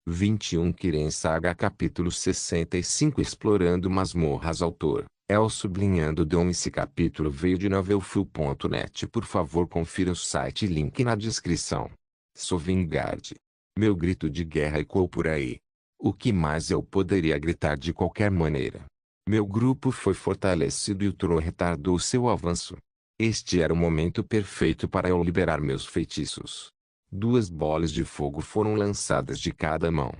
21 Kiren Saga Capítulo 65 Explorando Masmorras Autor, El Sublinhando Dom. Esse capítulo veio de novelfull.net. Por favor confira o site, link na descrição. Sovngarde. Meu grito de guerra ecoou por aí. O que mais eu poderia gritar de qualquer maneira? Meu grupo foi fortalecido e o Troll retardou seu avanço. Este era o momento perfeito para eu liberar meus feitiços. 2 bolas de fogo foram lançadas de cada mão.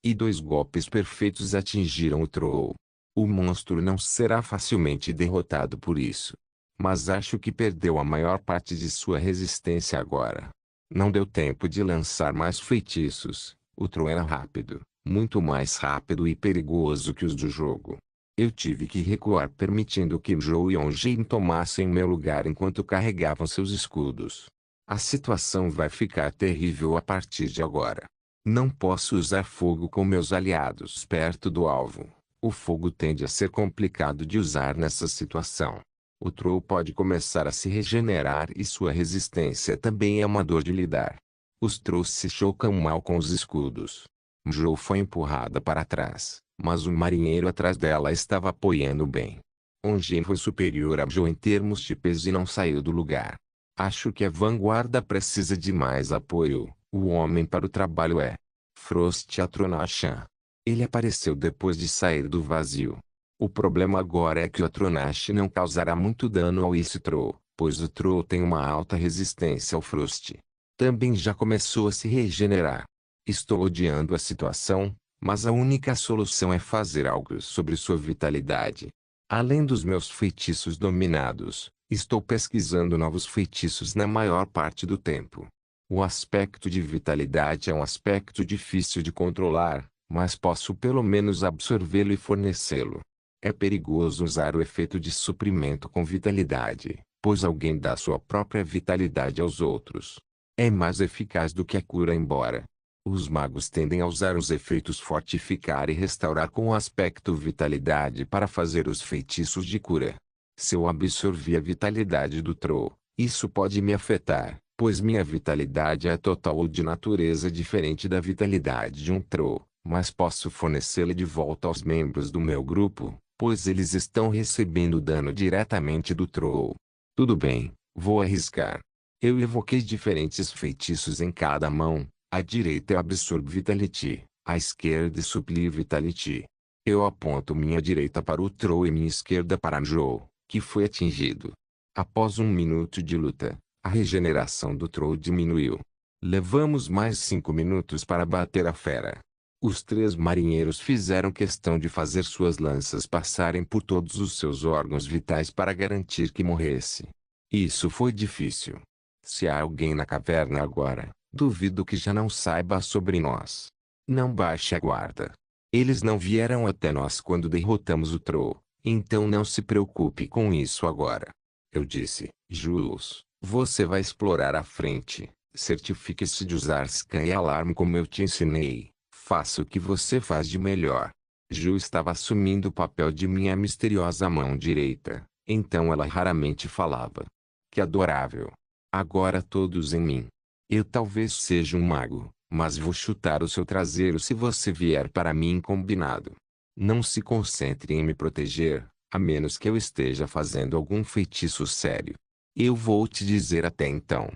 E 2 golpes perfeitos atingiram o Troll. O monstro não será facilmente derrotado por isso. Mas acho que perdeu a maior parte de sua resistência agora. Não deu tempo de lançar mais feitiços. O Troll era rápido, muito mais rápido e perigoso que os do jogo. Eu tive que recuar permitindo que Zhou e Onjin tomassem meu lugar enquanto carregavam seus escudos. A situação vai ficar terrível a partir de agora. Não posso usar fogo com meus aliados perto do alvo. O fogo tende a ser complicado de usar nessa situação. O Troll pode começar a se regenerar e sua resistência também é uma dor de lidar. Os Trolls se chocam mal com os escudos. Zhou foi empurrada para trás, mas o marinheiro atrás dela estava apoiando bem. Onjin foi superior a Zhou em termos de peso e não saiu do lugar. Acho que a vanguarda precisa de mais apoio. O homem para o trabalho é Frost Atronachan. Ele apareceu depois de sair do vazio. O problema agora é que o Atronash não causará muito dano ao Ice Troll, pois o Troll tem uma alta resistência ao Frost. Também já começou a se regenerar. Estou odiando a situação, mas a única solução é fazer algo sobre sua vitalidade. Além dos meus feitiços dominados, estou pesquisando novos feitiços na maior parte do tempo. O aspecto de vitalidade é um aspecto difícil de controlar, mas posso pelo menos absorvê-lo e fornecê-lo. É perigoso usar o efeito de suprimento com vitalidade, pois alguém dá sua própria vitalidade aos outros. É mais eficaz do que a cura, embora os magos tendem a usar os efeitos fortificar e restaurar com o aspecto vitalidade para fazer os feitiços de cura. Se eu absorver a vitalidade do Troll, isso pode me afetar, pois minha vitalidade é total ou de natureza diferente da vitalidade de um Troll, mas posso fornecê-la de volta aos membros do meu grupo, pois eles estão recebendo dano diretamente do Troll. Tudo bem, vou arriscar. Eu evoquei diferentes feitiços em cada mão. À direita eu absorvo Vitality, à esquerda Supply Vitality. Eu aponto minha direita para o Troll e minha esquerda para Zhou, que foi atingido. Após 1 minuto de luta, a regeneração do Troll diminuiu. Levamos mais 5 minutos para bater a fera. Os 3 marinheiros fizeram questão de fazer suas lanças passarem por todos os seus órgãos vitais para garantir que morresse. Isso foi difícil. Se há alguém na caverna agora, duvido que já não saiba sobre nós. Não baixe a guarda. Eles não vieram até nós quando derrotamos o Troll, então não se preocupe com isso agora. Eu disse, Jules, você vai explorar a frente. Certifique-se de usar scan e alarme como eu te ensinei. Faça o que você faz de melhor. Ju estava assumindo o papel de minha misteriosa mão direita, então ela raramente falava. Que adorável. Agora todos em mim. Eu talvez seja um mago, mas vou chutar o seu traseiro se você vier para mim combinado. Não se concentre em me proteger, a menos que eu esteja fazendo algum feitiço sério. Eu vou te dizer até então.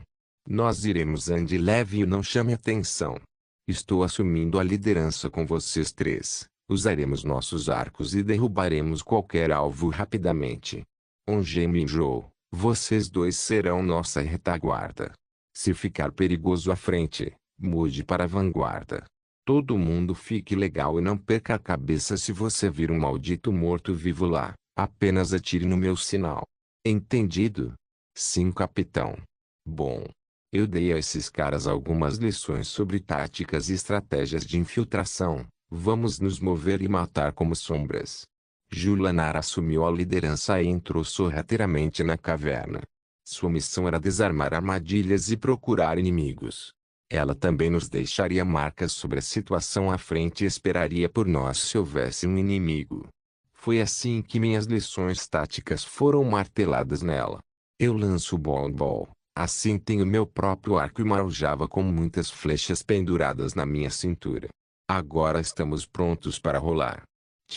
Nós iremos ande leve e não chame atenção. Estou assumindo a liderança com vocês 3. Usaremos nossos arcos e derrubaremos qualquer alvo rapidamente. Onjin e Zhou, vocês 2 serão nossa retaguarda. Se ficar perigoso à frente, mude para a vanguarda. Todo mundo fique legal e não perca a cabeça se você vir um maldito morto-vivo lá. Apenas atire no meu sinal. Entendido? Sim, capitão. Bom. Eu dei a esses caras algumas lições sobre táticas e estratégias de infiltração. Vamos nos mover e matar como sombras. Julanar assumiu a liderança e entrou sorrateiramente na caverna. Sua missão era desarmar armadilhas e procurar inimigos. Ela também nos deixaria marcas sobre a situação à frente e esperaria por nós se houvesse um inimigo. Foi assim que minhas lições táticas foram marteladas nela. Eu lanço o ball. Assim tenho meu próprio arco e uma aljava com muitas flechas penduradas na minha cintura. Agora estamos prontos para rolar.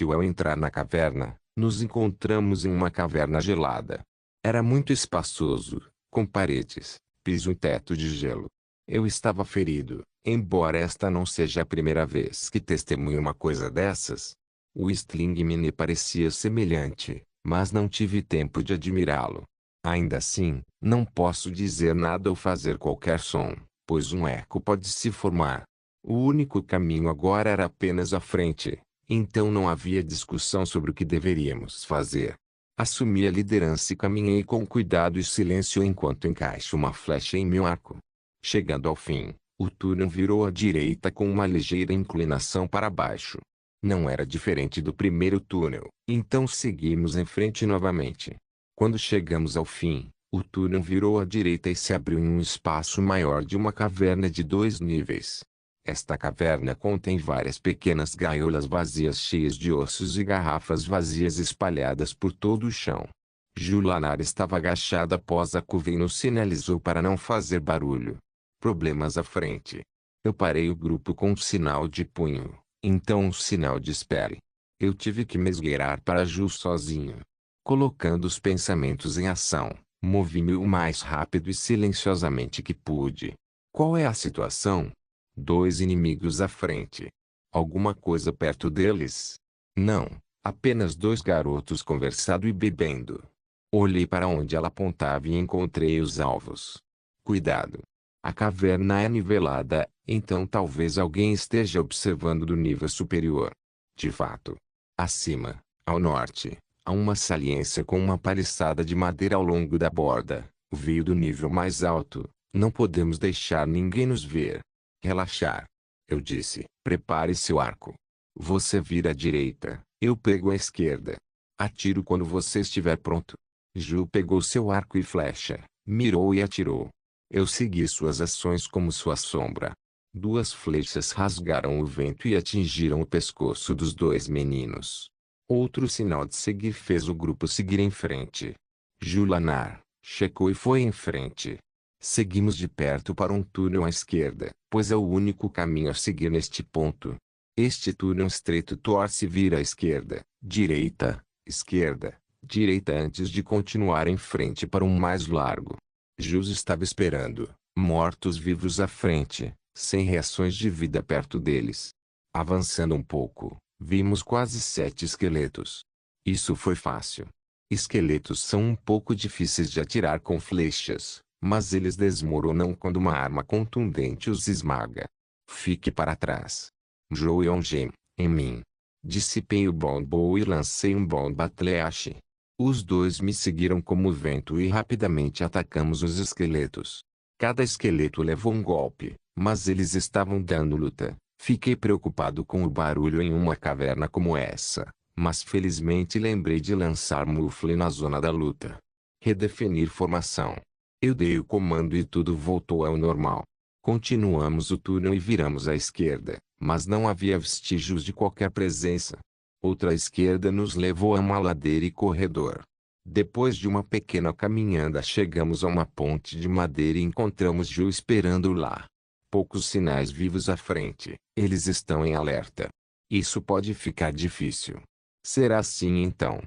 Ao entrar na caverna, nos encontramos em uma caverna gelada. Era muito espaçoso, com paredes, piso e teto de gelo. Eu estava ferido, embora esta não seja a primeira vez que testemunho uma coisa dessas. O Sling me parecia semelhante, mas não tive tempo de admirá-lo. Ainda assim, não posso dizer nada ou fazer qualquer som, pois um eco pode se formar. O único caminho agora era apenas à frente, então não havia discussão sobre o que deveríamos fazer. Assumi a liderança e caminhei com cuidado e silêncio enquanto encaixo uma flecha em meu arco. Chegando ao fim, o túnel virou à direita com uma ligeira inclinação para baixo. Não era diferente do primeiro túnel, então seguimos em frente novamente. Quando chegamos ao fim, o túnel virou à direita e se abriu em um espaço maior de uma caverna de 2 níveis. Esta caverna contém várias pequenas gaiolas vazias cheias de ossos e garrafas vazias espalhadas por todo o chão. Julanar estava agachada após a curva e nos sinalizou para não fazer barulho. Problemas à frente. Eu parei o grupo com um sinal de punho, então um sinal de espere. Eu tive que me esgueirar para Ju sozinho. Colocando os pensamentos em ação, movi-me o mais rápido e silenciosamente que pude. Qual é a situação? 2 inimigos à frente. Alguma coisa perto deles? Não, apenas 2 garotos conversando e bebendo. Olhei para onde ela apontava e encontrei os alvos. Cuidado! A caverna é nivelada, então talvez alguém esteja observando do nível superior. De fato. Acima, ao norte, há uma saliência com uma paliçada de madeira ao longo da borda. Veio do nível mais alto, não podemos deixar ninguém nos ver. Relaxar. Eu disse, prepare seu arco. Você vira à direita, eu pego à esquerda. Atiro quando você estiver pronto. Ju pegou seu arco e flecha, mirou e atirou. Eu segui suas ações como sua sombra. 2 flechas rasgaram o vento e atingiram o pescoço dos 2 meninos. Outro sinal de seguir fez o grupo seguir em frente. Julanar checou e foi em frente. Seguimos de perto para um túnel à esquerda, pois é o único caminho a seguir neste ponto. Este túnel estreito torce e vira à esquerda, direita, esquerda, direita antes de continuar em frente para um mais largo. Jus estava esperando, mortos-vivos à frente, sem reações de vida perto deles. Avançando um pouco, vimos quase 7 esqueletos. Isso foi fácil. Esqueletos são um pouco difíceis de atirar com flechas, mas eles desmoronam quando uma arma contundente os esmaga. Fique para trás. Joeon-gem, em mim. Dissipei o bombo e lancei um bomba flash. Os 2 me seguiram como vento e rapidamente atacamos os esqueletos. Cada esqueleto levou um golpe, mas eles estavam dando luta. Fiquei preocupado com o barulho em uma caverna como essa, mas felizmente lembrei de lançar Muffle na zona da luta. Redefinir formação. Eu dei o comando e tudo voltou ao normal. Continuamos o túnel e viramos à esquerda, mas não havia vestígios de qualquer presença. Outra esquerda nos levou a uma ladeira e corredor. Depois de uma pequena caminhada chegamos a uma ponte de madeira e encontramos Ju esperando lá. Poucos sinais vivos à frente, eles estão em alerta. Isso pode ficar difícil. Será assim então.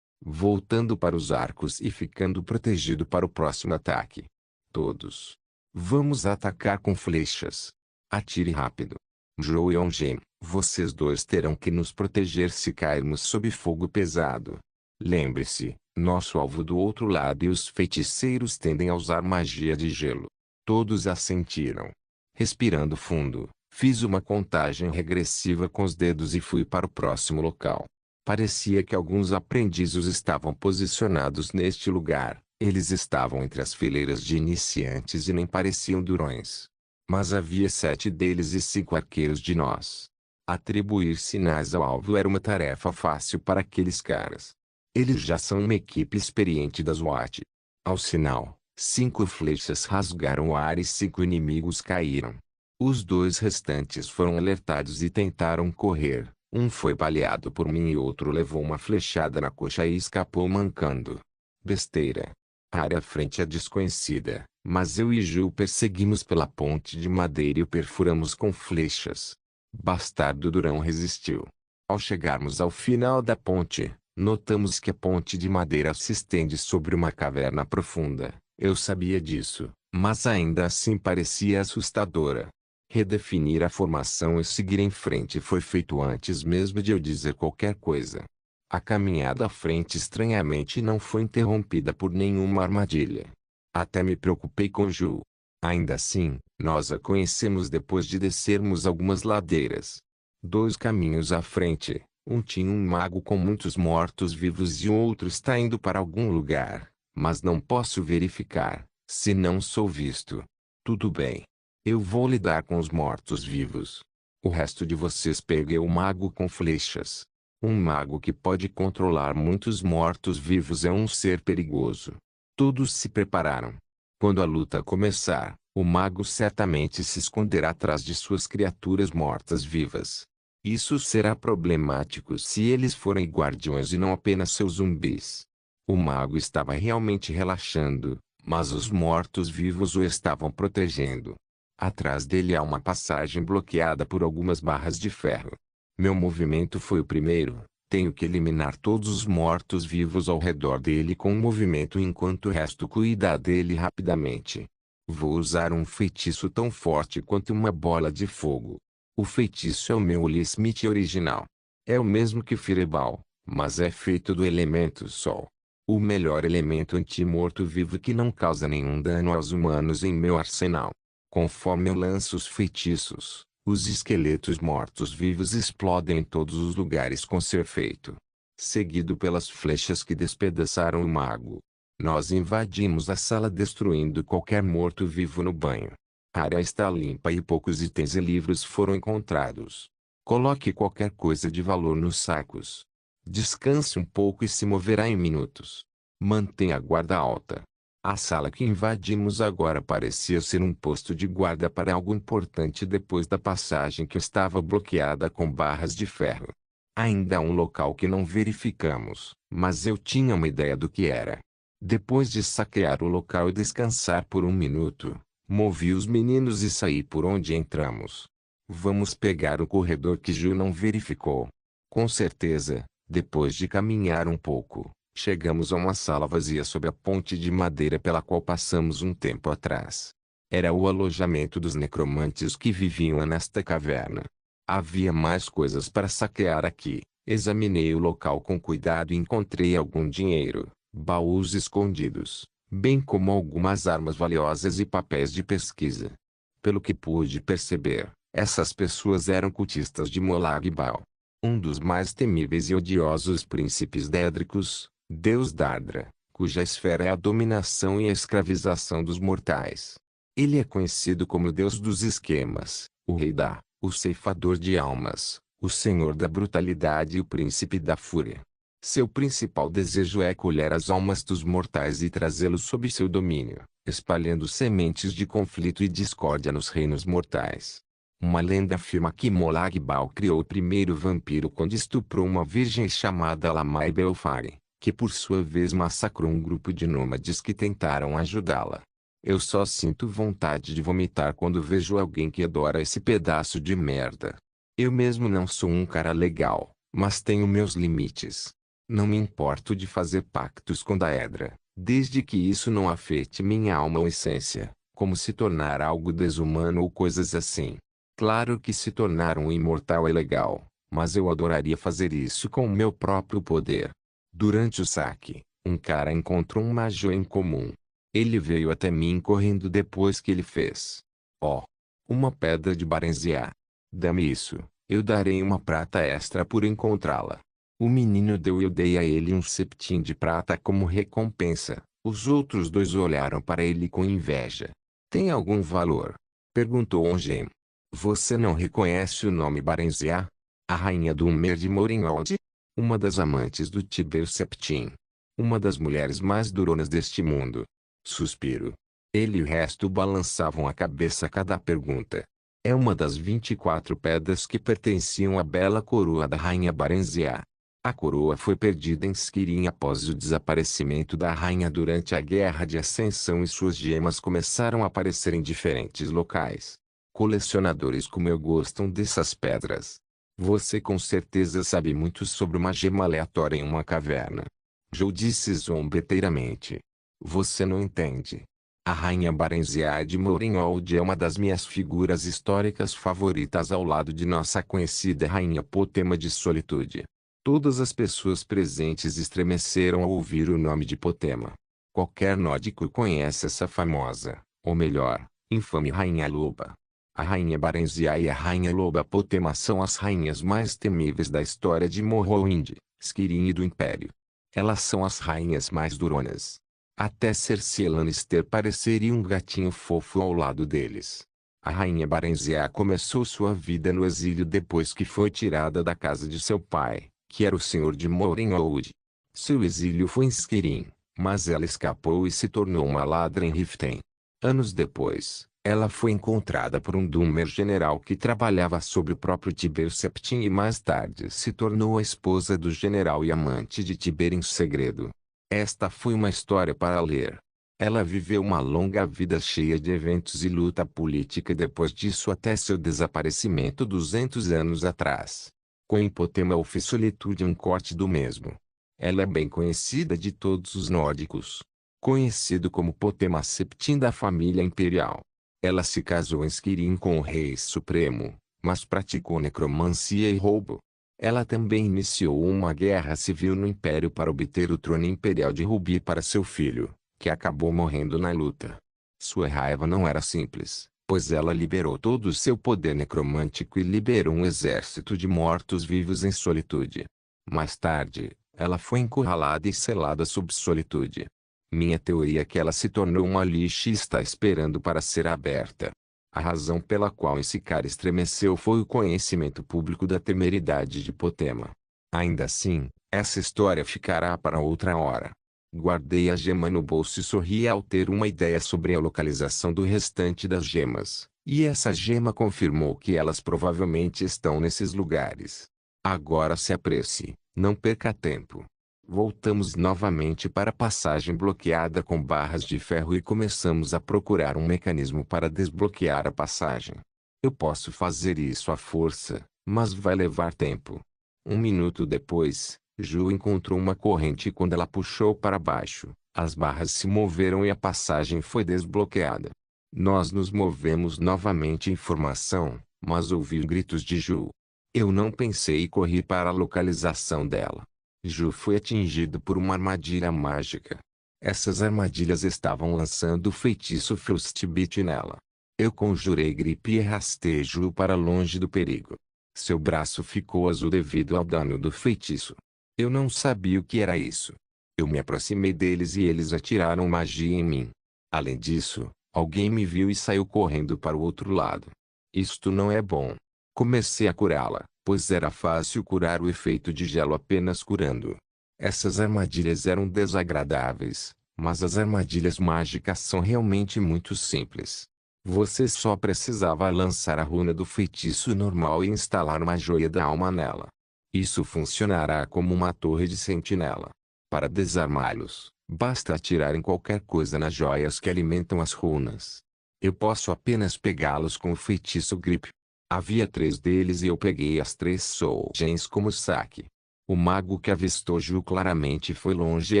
Voltando para os arcos e ficando protegido para o próximo ataque. Todos. Vamos atacar com flechas. Atire rápido. Joeon-gem, vocês 2 terão que nos proteger se cairmos sob fogo pesado. Lembre-se, nosso alvo do outro lado e os feiticeiros tendem a usar magia de gelo. Todos assentiram. Respirando fundo, fiz uma contagem regressiva com os dedos e fui para o próximo local. Parecia que alguns aprendizes estavam posicionados neste lugar. Eles estavam entre as fileiras de iniciantes e nem pareciam durões. Mas havia 7 deles e 5 arqueiros de nós. Atribuir sinais ao alvo era uma tarefa fácil para aqueles caras. Eles já são uma equipe experiente da SWAT. Ao sinal, 5 flechas rasgaram o ar e 5 inimigos caíram. Os 2 restantes foram alertados e tentaram correr. Um foi baleado por mim e outro levou uma flechada na coxa e escapou mancando. Besteira. A área à frente é desconhecida, mas eu e Ju perseguimos pela ponte de madeira e o perfuramos com flechas. Bastardo Durão resistiu. Ao chegarmos ao final da ponte, notamos que a ponte de madeira se estende sobre uma caverna profunda. Eu sabia disso, mas ainda assim parecia assustadora. Redefinir a formação e seguir em frente foi feito antes mesmo de eu dizer qualquer coisa. A caminhada à frente estranhamente não foi interrompida por nenhuma armadilha. Até me preocupei com Ju. Ainda assim, nós a conhecemos depois de descermos algumas ladeiras. 2 caminhos à frente, um tinha um mago com muitos mortos-vivos e o outro está indo para algum lugar, mas não posso verificar, se não sou visto. Tudo bem. Eu vou lidar com os mortos-vivos. O resto de vocês pegue o mago com flechas. Um mago que pode controlar muitos mortos-vivos é um ser perigoso. Todos se prepararam. Quando a luta começar, o mago certamente se esconderá atrás de suas criaturas mortas-vivas. Isso será problemático se eles forem guardiões e não apenas seus zumbis. O mago estava realmente relaxando, mas os mortos-vivos o estavam protegendo. Atrás dele há uma passagem bloqueada por algumas barras de ferro. Meu movimento foi o primeiro. Tenho que eliminar todos os mortos-vivos ao redor dele com um movimento enquanto o resto cuida dele rapidamente. Vou usar um feitiço tão forte quanto uma bola de fogo. O feitiço é o meu Holy Smith original. É o mesmo que Fireball, mas é feito do elemento Sol. O melhor elemento anti-morto-vivo que não causa nenhum dano aos humanos em meu arsenal. Conforme eu lanço os feitiços, os esqueletos mortos-vivos explodem em todos os lugares com seu efeito. Seguido pelas flechas que despedaçaram o mago. Nós invadimos a sala destruindo qualquer morto-vivo no banho. A área está limpa e poucos itens e livros foram encontrados. Coloque qualquer coisa de valor nos sacos. Descanse um pouco e se moverá em minutos. Mantenha a guarda alta. A sala que invadimos agora parecia ser um posto de guarda para algo importante depois da passagem que estava bloqueada com barras de ferro. Ainda há um local que não verificamos, mas eu tinha uma ideia do que era. Depois de saquear o local e descansar por um minuto, movi os meninos e saí por onde entramos. Vamos pegar o corredor que Ju não verificou. Com certeza, depois de caminhar um pouco, chegamos a uma sala vazia sob a ponte de madeira pela qual passamos um tempo atrás. Era o alojamento dos necromantes que viviam nesta caverna. Havia mais coisas para saquear aqui. Examinei o local com cuidado e encontrei algum dinheiro, baús escondidos, bem como algumas armas valiosas e papéis de pesquisa. Pelo que pude perceber, essas pessoas eram cultistas de Molag Bal, um dos mais temíveis e odiosos príncipes dédricos, Deus Dardra, cuja esfera é a dominação e a escravização dos mortais. Ele é conhecido como o Deus dos Esquemas, o Rei Da, o Ceifador de Almas, o Senhor da Brutalidade e o Príncipe da Fúria. Seu principal desejo é colher as almas dos mortais e trazê-los sob seu domínio, espalhando sementes de conflito e discórdia nos reinos mortais. Uma lenda afirma que Molag Bal criou o primeiro vampiro quando estuprou uma virgem chamada Lamai Belfari, que por sua vez massacrou um grupo de nômades que tentaram ajudá-la. Eu só sinto vontade de vomitar quando vejo alguém que adora esse pedaço de merda. Eu mesmo não sou um cara legal, mas tenho meus limites. Não me importo de fazer pactos com Daedra, desde que isso não afete minha alma ou essência, como se tornar algo desumano ou coisas assim. Claro que se tornar um imortal é legal, mas eu adoraria fazer isso com o meu próprio poder. Durante o saque, um cara encontrou um Majô em comum. Ele veio até mim correndo depois que ele fez. Oh! Uma pedra de Barenziah. Dá-me isso, eu darei uma prata extra por encontrá-la. O menino deu e eu dei a ele um septim de prata como recompensa. Os outros 2 olharam para ele com inveja. Tem algum valor? Perguntou Ongem. Você não reconhece o nome Barenziah? A rainha do Umer de Morinhold? Uma das amantes do Tiber Septim. Uma das mulheres mais duronas deste mundo. Suspiro. Ele e o resto balançavam a cabeça a cada pergunta. É uma das 24 pedras que pertenciam à bela coroa da rainha Barenziah. A coroa foi perdida em Skirin após o desaparecimento da rainha durante a Guerra de Ascensão e suas gemas começaram a aparecer em diferentes locais. Colecionadores como eu gostam dessas pedras. Você com certeza sabe muito sobre uma gema aleatória em uma caverna. Joe disse zombeteiramente. Você não entende. A Rainha Barenziah de Morinhold é uma das minhas figuras históricas favoritas ao lado de nossa conhecida Rainha Potema de Solitude. Todas as pessoas presentes estremeceram ao ouvir o nome de Potema. Qualquer nórdico conhece essa famosa, ou melhor, infame Rainha Loba. A Rainha Barenziah e a Rainha Loba Potema são as rainhas mais temíveis da história de Morrowind, Skyrim e do Império. Elas são as rainhas mais duronas. Até Cersei Lannister pareceria um gatinho fofo ao lado deles. A Rainha Barenziah começou sua vida no exílio depois que foi tirada da casa de seu pai, que era o senhor de Morinhold. Seu exílio foi em Skyrim, mas ela escapou e se tornou uma ladra em Riften. Anos depois, ela foi encontrada por um Dúmer general que trabalhava sob o próprio Tiber Septim e mais tarde se tornou a esposa do general e amante de Tiber em segredo. Esta foi uma história para ler. Ela viveu uma longa vida cheia de eventos e luta política depois disso até seu desaparecimento 200 anos atrás. Com Potema ou Solitude um corte do mesmo. Ela é bem conhecida de todos os nórdicos. Conhecido como Potema Septim da família imperial. Ela se casou em Skyrim com o Rei Supremo, mas praticou necromancia e roubo. Ela também iniciou uma guerra civil no Império para obter o trono imperial de Rubi para seu filho, que acabou morrendo na luta. Sua raiva não era simples, pois ela liberou todo o seu poder necromântico e liberou um exército de mortos-vivos em Solitude. Mais tarde, ela foi encurralada e selada sob Solitude. Minha teoria é que ela se tornou uma lixa e está esperando para ser aberta. A razão pela qual esse cara estremeceu foi o conhecimento público da temeridade de Potema. Ainda assim, essa história ficará para outra hora. Guardei a gema no bolso e sorri ao ter uma ideia sobre a localização do restante das gemas, e essa gema confirmou que elas provavelmente estão nesses lugares. Agora se apresse, não perca tempo. Voltamos novamente para a passagem bloqueada com barras de ferro e começamos a procurar um mecanismo para desbloquear a passagem. Eu posso fazer isso à força, mas vai levar tempo. Um minuto depois, Ju encontrou uma corrente e quando ela puxou para baixo, as barras se moveram e a passagem foi desbloqueada. Nós nos movemos novamente em formação, mas ouvi gritos de Ju. Eu não pensei e corri para a localização dela. Ju foi atingido por uma armadilha mágica. Essas armadilhas estavam lançando o feitiço Frostbite nela. Eu conjurei gripe e arrastei Ju para longe do perigo. Seu braço ficou azul devido ao dano do feitiço. Eu não sabia o que era isso. Eu me aproximei deles e eles atiraram magia em mim. Além disso, alguém me viu e saiu correndo para o outro lado. Isto não é bom. Comecei a curá-la, pois era fácil curar o efeito de gelo apenas curando. Essas armadilhas eram desagradáveis, mas as armadilhas mágicas são realmente muito simples. Você só precisava lançar a runa do feitiço normal e instalar uma joia da alma nela. Isso funcionará como uma torre de sentinela. Para desarmá-los, basta atirar em qualquer coisa nas joias que alimentam as runas. Eu posso apenas pegá-los com o feitiço Grip. Havia 3 deles e eu peguei as 3 Soul Gems como saque. O mago que avistou Ju claramente foi longe e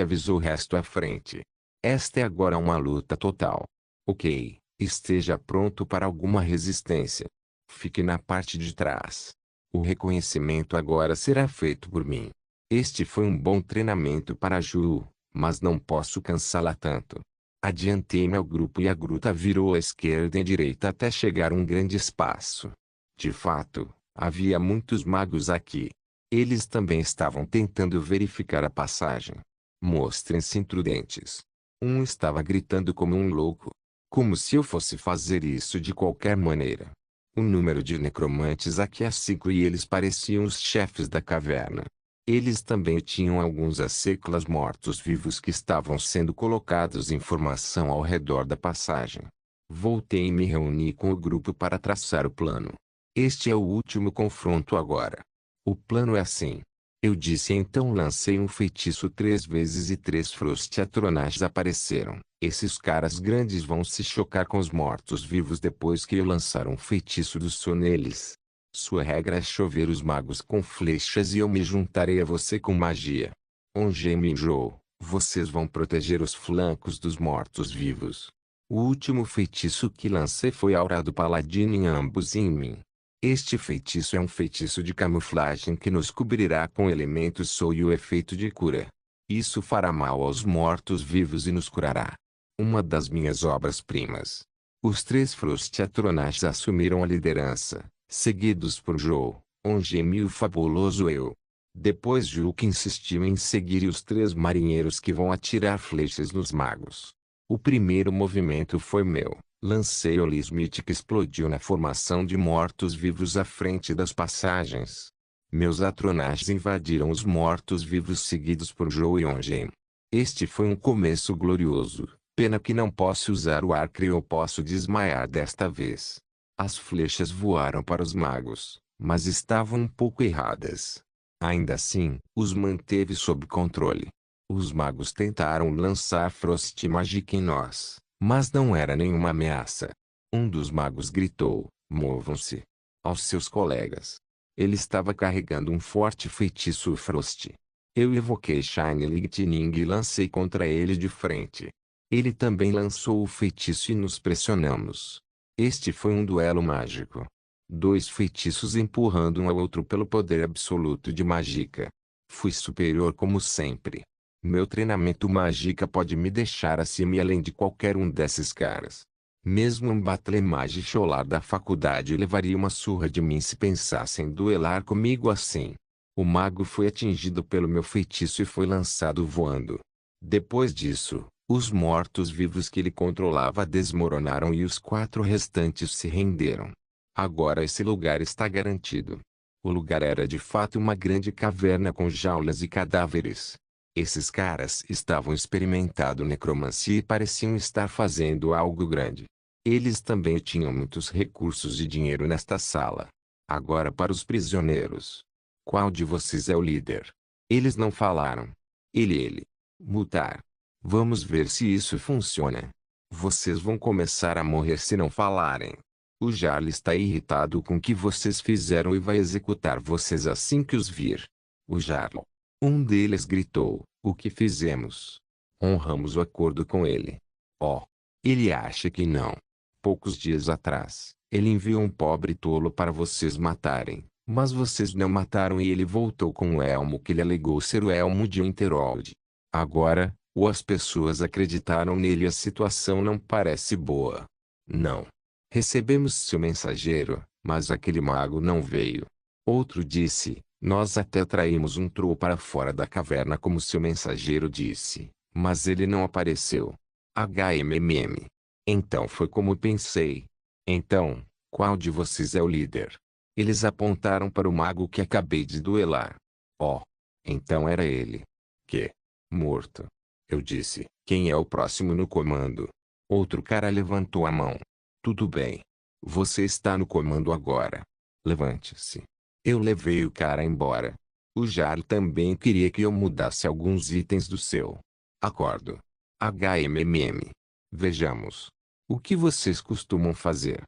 avisou o resto à frente. Esta é agora uma luta total. Ok, esteja pronto para alguma resistência. Fique na parte de trás. O reconhecimento agora será feito por mim. Este foi um bom treinamento para Ju, mas não posso cansá-la tanto. Adiantei-me ao grupo e a gruta virou à esquerda e à direita até chegar a um grande espaço. De fato, havia muitos magos aqui. Eles também estavam tentando verificar a passagem. Mostrem-se intrudentes. Um estava gritando como um louco. Como se eu fosse fazer isso de qualquer maneira. O número de necromantes aqui é 5 e eles pareciam os chefes da caverna. Eles também tinham alguns asseclas mortos-vivos que estavam sendo colocados em formação ao redor da passagem. Voltei e me reuni com o grupo para traçar o plano. Este é o último confronto agora. O plano é assim. Eu disse então lancei um feitiço 3 vezes e 3 Frostiatronages apareceram. Esses caras grandes vão se chocar com os mortos-vivos depois que eu lançar um feitiço do som neles. Sua regra é chover os magos com flechas e eu me juntarei a você com magia. Ongem e Jou, vocês vão proteger os flancos dos mortos-vivos. O último feitiço que lancei foi Aura do Paladino em ambos e em mim. Este feitiço é um feitiço de camuflagem que nos cobrirá com elementos Soul e o efeito de cura. Isso fará mal aos mortos-vivos e nos curará. Uma das minhas obras-primas. Os 3 Frostiatronages assumiram a liderança, seguidos por Jou, Ongem e o fabuloso eu. Depois Julk insistiu em seguir e os 3 marinheiros que vão atirar flechas nos magos. O primeiro movimento foi meu. Lancei o Lismith que explodiu na formação de mortos-vivos à frente das passagens. Meus atronages invadiram os mortos-vivos seguidos por Jou e Ongem. Este foi um começo glorioso. Pena que não posso usar o arco e eu posso desmaiar desta vez. As flechas voaram para os magos, mas estavam um pouco erradas. Ainda assim, os manteve sob controle. Os magos tentaram lançar Frost Magic em nós, mas não era nenhuma ameaça. Um dos magos gritou, movam-se, aos seus colegas. Ele estava carregando um forte feitiço Frost. Eu evoquei Shine Lightning e lancei contra ele de frente. Ele também lançou o feitiço e nos pressionamos. Este foi um duelo mágico. 2 feitiços empurrando um ao outro pelo poder absoluto de Magica. Fui superior como sempre. Meu treinamento Magica pode me deixar acima e além de qualquer um desses caras. Mesmo um Battle Mage cholar da faculdade levaria uma surra de mim se pensasse em duelar comigo assim. O mago foi atingido pelo meu feitiço e foi lançado voando. Depois disso, os mortos-vivos que ele controlava desmoronaram e os 4 restantes se renderam. Agora esse lugar está garantido. O lugar era de fato uma grande caverna com jaulas e cadáveres. Esses caras estavam experimentando necromancia e pareciam estar fazendo algo grande. Eles também tinham muitos recursos e dinheiro nesta sala. Agora para os prisioneiros. Qual de vocês é o líder? Eles não falaram. Ele. Mutar. Vamos ver se isso funciona. Vocês vão começar a morrer se não falarem. O Jarl está irritado com o que vocês fizeram e vai executar vocês assim que os vir. O Jarl. Um deles gritou, o que fizemos? Honramos o acordo com ele. Oh. Ele acha que não. Poucos dias atrás, ele enviou um pobre tolo para vocês matarem, mas vocês não mataram e ele voltou com o elmo que ele alegou ser o elmo de Winterhold. Agora, as pessoas acreditaram nele e a situação não parece boa. Não. Recebemos seu mensageiro, mas aquele mago não veio. Outro disse, nós até traímos um troll para fora da caverna como seu mensageiro disse, mas ele não apareceu. HMMM. Então foi como pensei. Então, qual de vocês é o líder? Eles apontaram para o mago que acabei de duelar. Oh. Então era ele. Que? Morto. Eu disse, quem é o próximo no comando? Outro cara levantou a mão. Tudo bem. Você está no comando agora. Levante-se. Eu levei o cara embora. O Jarl também queria que eu mudasse alguns itens do seu acordo. HMMM. Vejamos. O que vocês costumam fazer?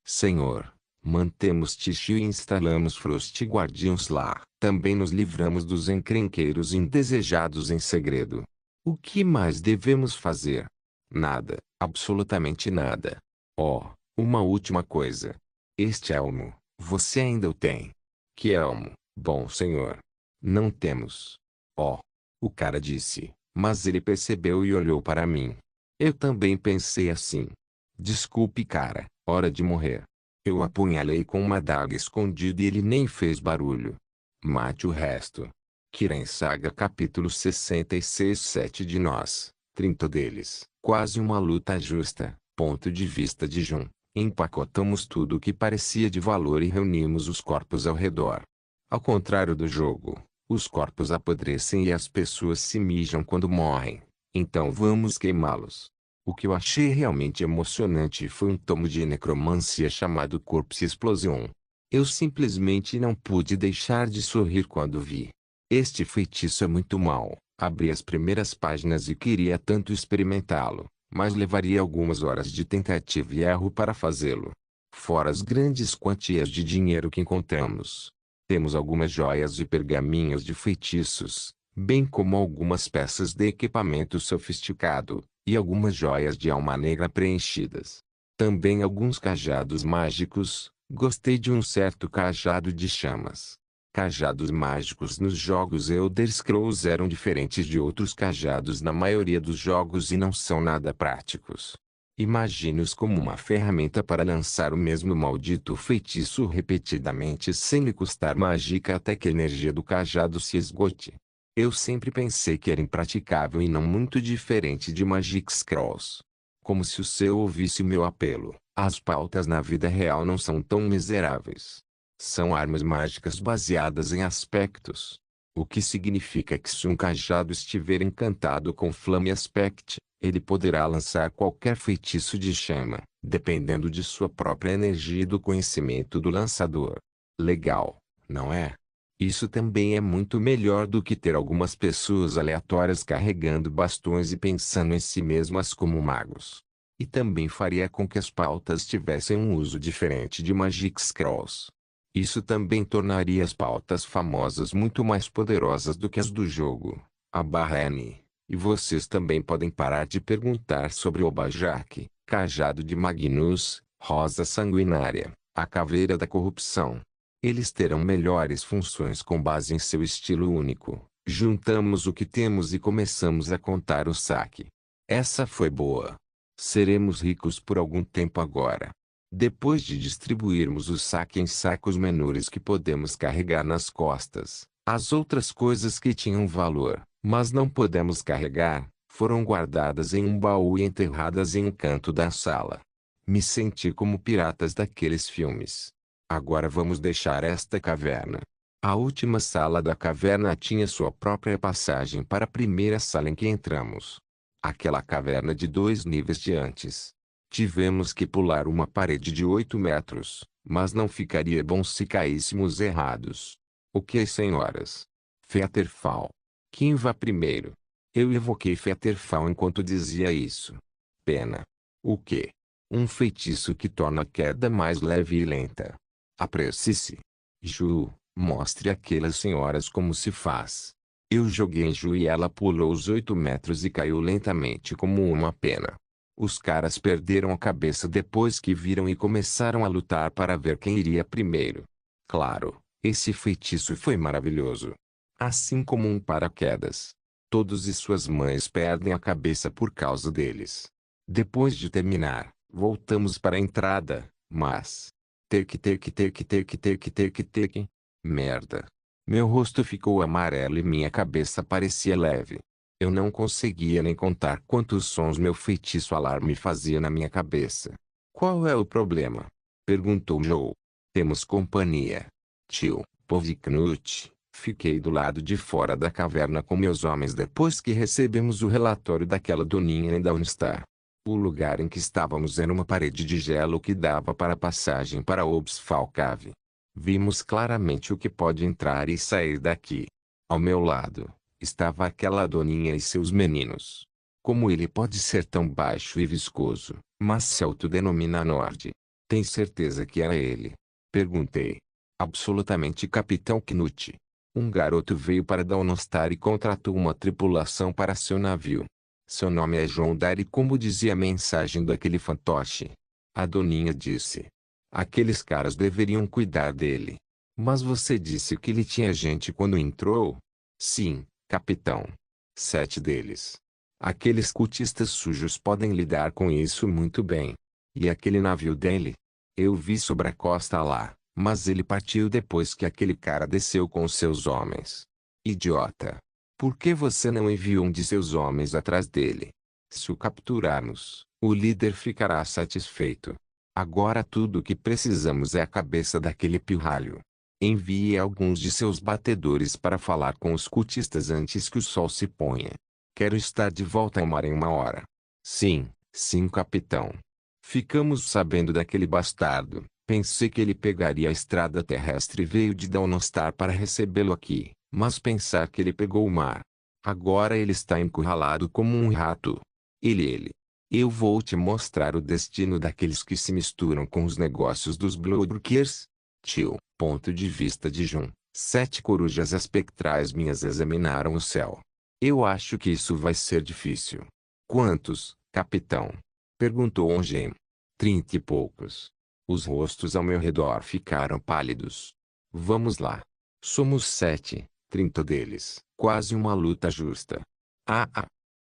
Senhor, mantemos Tishio e instalamos Frost Guardians lá. Também nos livramos dos encrenqueiros indesejados em segredo. O que mais devemos fazer? Nada, absolutamente nada. Oh, uma última coisa. Este elmo, você ainda o tem? Que elmo, bom senhor? Não temos. Oh. O cara disse, mas ele percebeu e olhou para mim. Eu também pensei assim. Desculpe cara, hora de morrer. Eu apunhalei com uma adaga escondida e ele nem fez barulho. Mate o resto. Kirin Saga capítulo 66 7 de nós, 30 deles. Quase uma luta justa. Ponto de vista de Jun. Empacotamos tudo o que parecia de valor e reunimos os corpos ao redor. Ao contrário do jogo, os corpos apodrecem e as pessoas se mijam quando morrem. Então vamos queimá-los. O que eu achei realmente emocionante foi um tomo de necromancia chamado Corpse Explosion. Eu simplesmente não pude deixar de sorrir quando vi. Este feitiço é muito mau. Abri as primeiras páginas e queria tanto experimentá-lo, mas levaria algumas horas de tentativa e erro para fazê-lo. Fora as grandes quantias de dinheiro que encontramos. Temos algumas joias e pergaminhos de feitiços, bem como algumas peças de equipamento sofisticado, e algumas joias de alma negra preenchidas. Também alguns cajados mágicos. Gostei de um certo cajado de chamas. Cajados mágicos nos jogos Elder Scrolls eram diferentes de outros cajados na maioria dos jogos e não são nada práticos. Imagine-os como uma ferramenta para lançar o mesmo maldito feitiço repetidamente sem lhe custar mágica até que a energia do cajado se esgote. Eu sempre pensei que era impraticável e não muito diferente de Magic Scrolls. Como se o seu ouvisse meu apelo. As pautas na vida real não são tão miseráveis. São armas mágicas baseadas em aspectos. O que significa que se um cajado estiver encantado com Flame Aspect, ele poderá lançar qualquer feitiço de chama, dependendo de sua própria energia e do conhecimento do lançador. Legal, não é? Isso também é muito melhor do que ter algumas pessoas aleatórias carregando bastões e pensando em si mesmas como magos. E também faria com que as pautas tivessem um uso diferente de Magic Scrolls. Isso também tornaria as pautas famosas muito mais poderosas do que as do jogo. /N. E vocês também podem parar de perguntar sobre o Bajak, Cajado de Magnus, Rosa Sanguinária, a Caveira da Corrupção. Eles terão melhores funções com base em seu estilo único. Juntamos o que temos e começamos a contar o saque. Essa foi boa. Seremos ricos por algum tempo agora. Depois de distribuirmos o saque em sacos menores que podemos carregar nas costas, as outras coisas que tinham valor, mas não podemos carregar, foram guardadas em um baú e enterradas em um canto da sala. Me senti como piratas daqueles filmes. Agora vamos deixar esta caverna. A última sala da caverna tinha sua própria passagem para a primeira sala em que entramos. Aquela caverna de 2 níveis de antes. Tivemos que pular uma parede de 8 metros, mas não ficaria bom se caíssemos errados. O que, senhoras? Fetterfall. Quem vá primeiro? Eu evoquei Fetterfall enquanto dizia isso. Pena. O quê? Um feitiço que torna a queda mais leve e lenta. Apresse-se. Ju, mostre àquelas senhoras como se faz. Eu joguei em Ju e ela pulou os 8 metros e caiu lentamente como uma pena. Os caras perderam a cabeça depois que viram e começaram a lutar para ver quem iria primeiro. Claro, esse feitiço foi maravilhoso. Assim como um paraquedas. Todos e suas mães perdem a cabeça por causa deles. Depois de terminar, voltamos para a entrada, mas... Merda. Meu rosto ficou amarelo e minha cabeça parecia leve. Eu não conseguia nem contar quantos sons meu feitiço alarme fazia na minha cabeça. Qual é o problema? Perguntou Joe. Temos companhia. Tio, Povknut. Fiquei do lado de fora da caverna com meus homens depois que recebemos o relatório daquela doninha em Dawnstar. O lugar em que estávamos era uma parede de gelo que dava para a passagem para Obsfall Cave. Vimos claramente o que pode entrar e sair daqui. Ao meu lado, estava aquela doninha e seus meninos. Como ele pode ser tão baixo e viscoso, mas se autodenomina Nord? Tem certeza que era ele? Perguntei. Absolutamente, Capitão Knut. Um garoto veio para Dawnstar e contratou uma tripulação para seu navio. Seu nome é João Dari, como dizia a mensagem daquele fantoche. A doninha disse. Aqueles caras deveriam cuidar dele. Mas você disse que ele tinha gente quando entrou? Sim, capitão. 7 deles. Aqueles cultistas sujos podem lidar com isso muito bem. E aquele navio dele? Eu vi sobre a costa lá, mas ele partiu depois que aquele cara desceu com seus homens. Idiota. Por que você não enviou um de seus homens atrás dele? Se o capturarmos, o líder ficará satisfeito. Agora tudo o que precisamos é a cabeça daquele pirralho. Envie alguns de seus batedores para falar com os cultistas antes que o sol se ponha. Quero estar de volta ao mar em 1 hora. Sim, sim, capitão. Ficamos sabendo daquele bastardo, Pensei que ele pegaria a estrada terrestre e veio de Dawnostar para recebê-lo aqui, mas pensar que ele pegou o mar. Agora ele está encurralado como um rato. Ele. Eu vou te mostrar o destino daqueles que se misturam com os negócios dos Bloodbrokers. Tio, ponto de vista de Jun. 7 corujas espectrais minhas examinaram o céu. Eu acho que isso vai ser difícil. Quantos, capitão? Perguntou Ongen. 30 e poucos. Os rostos ao meu redor ficaram pálidos. Vamos lá. Somos 7, 30 deles. Quase uma luta justa.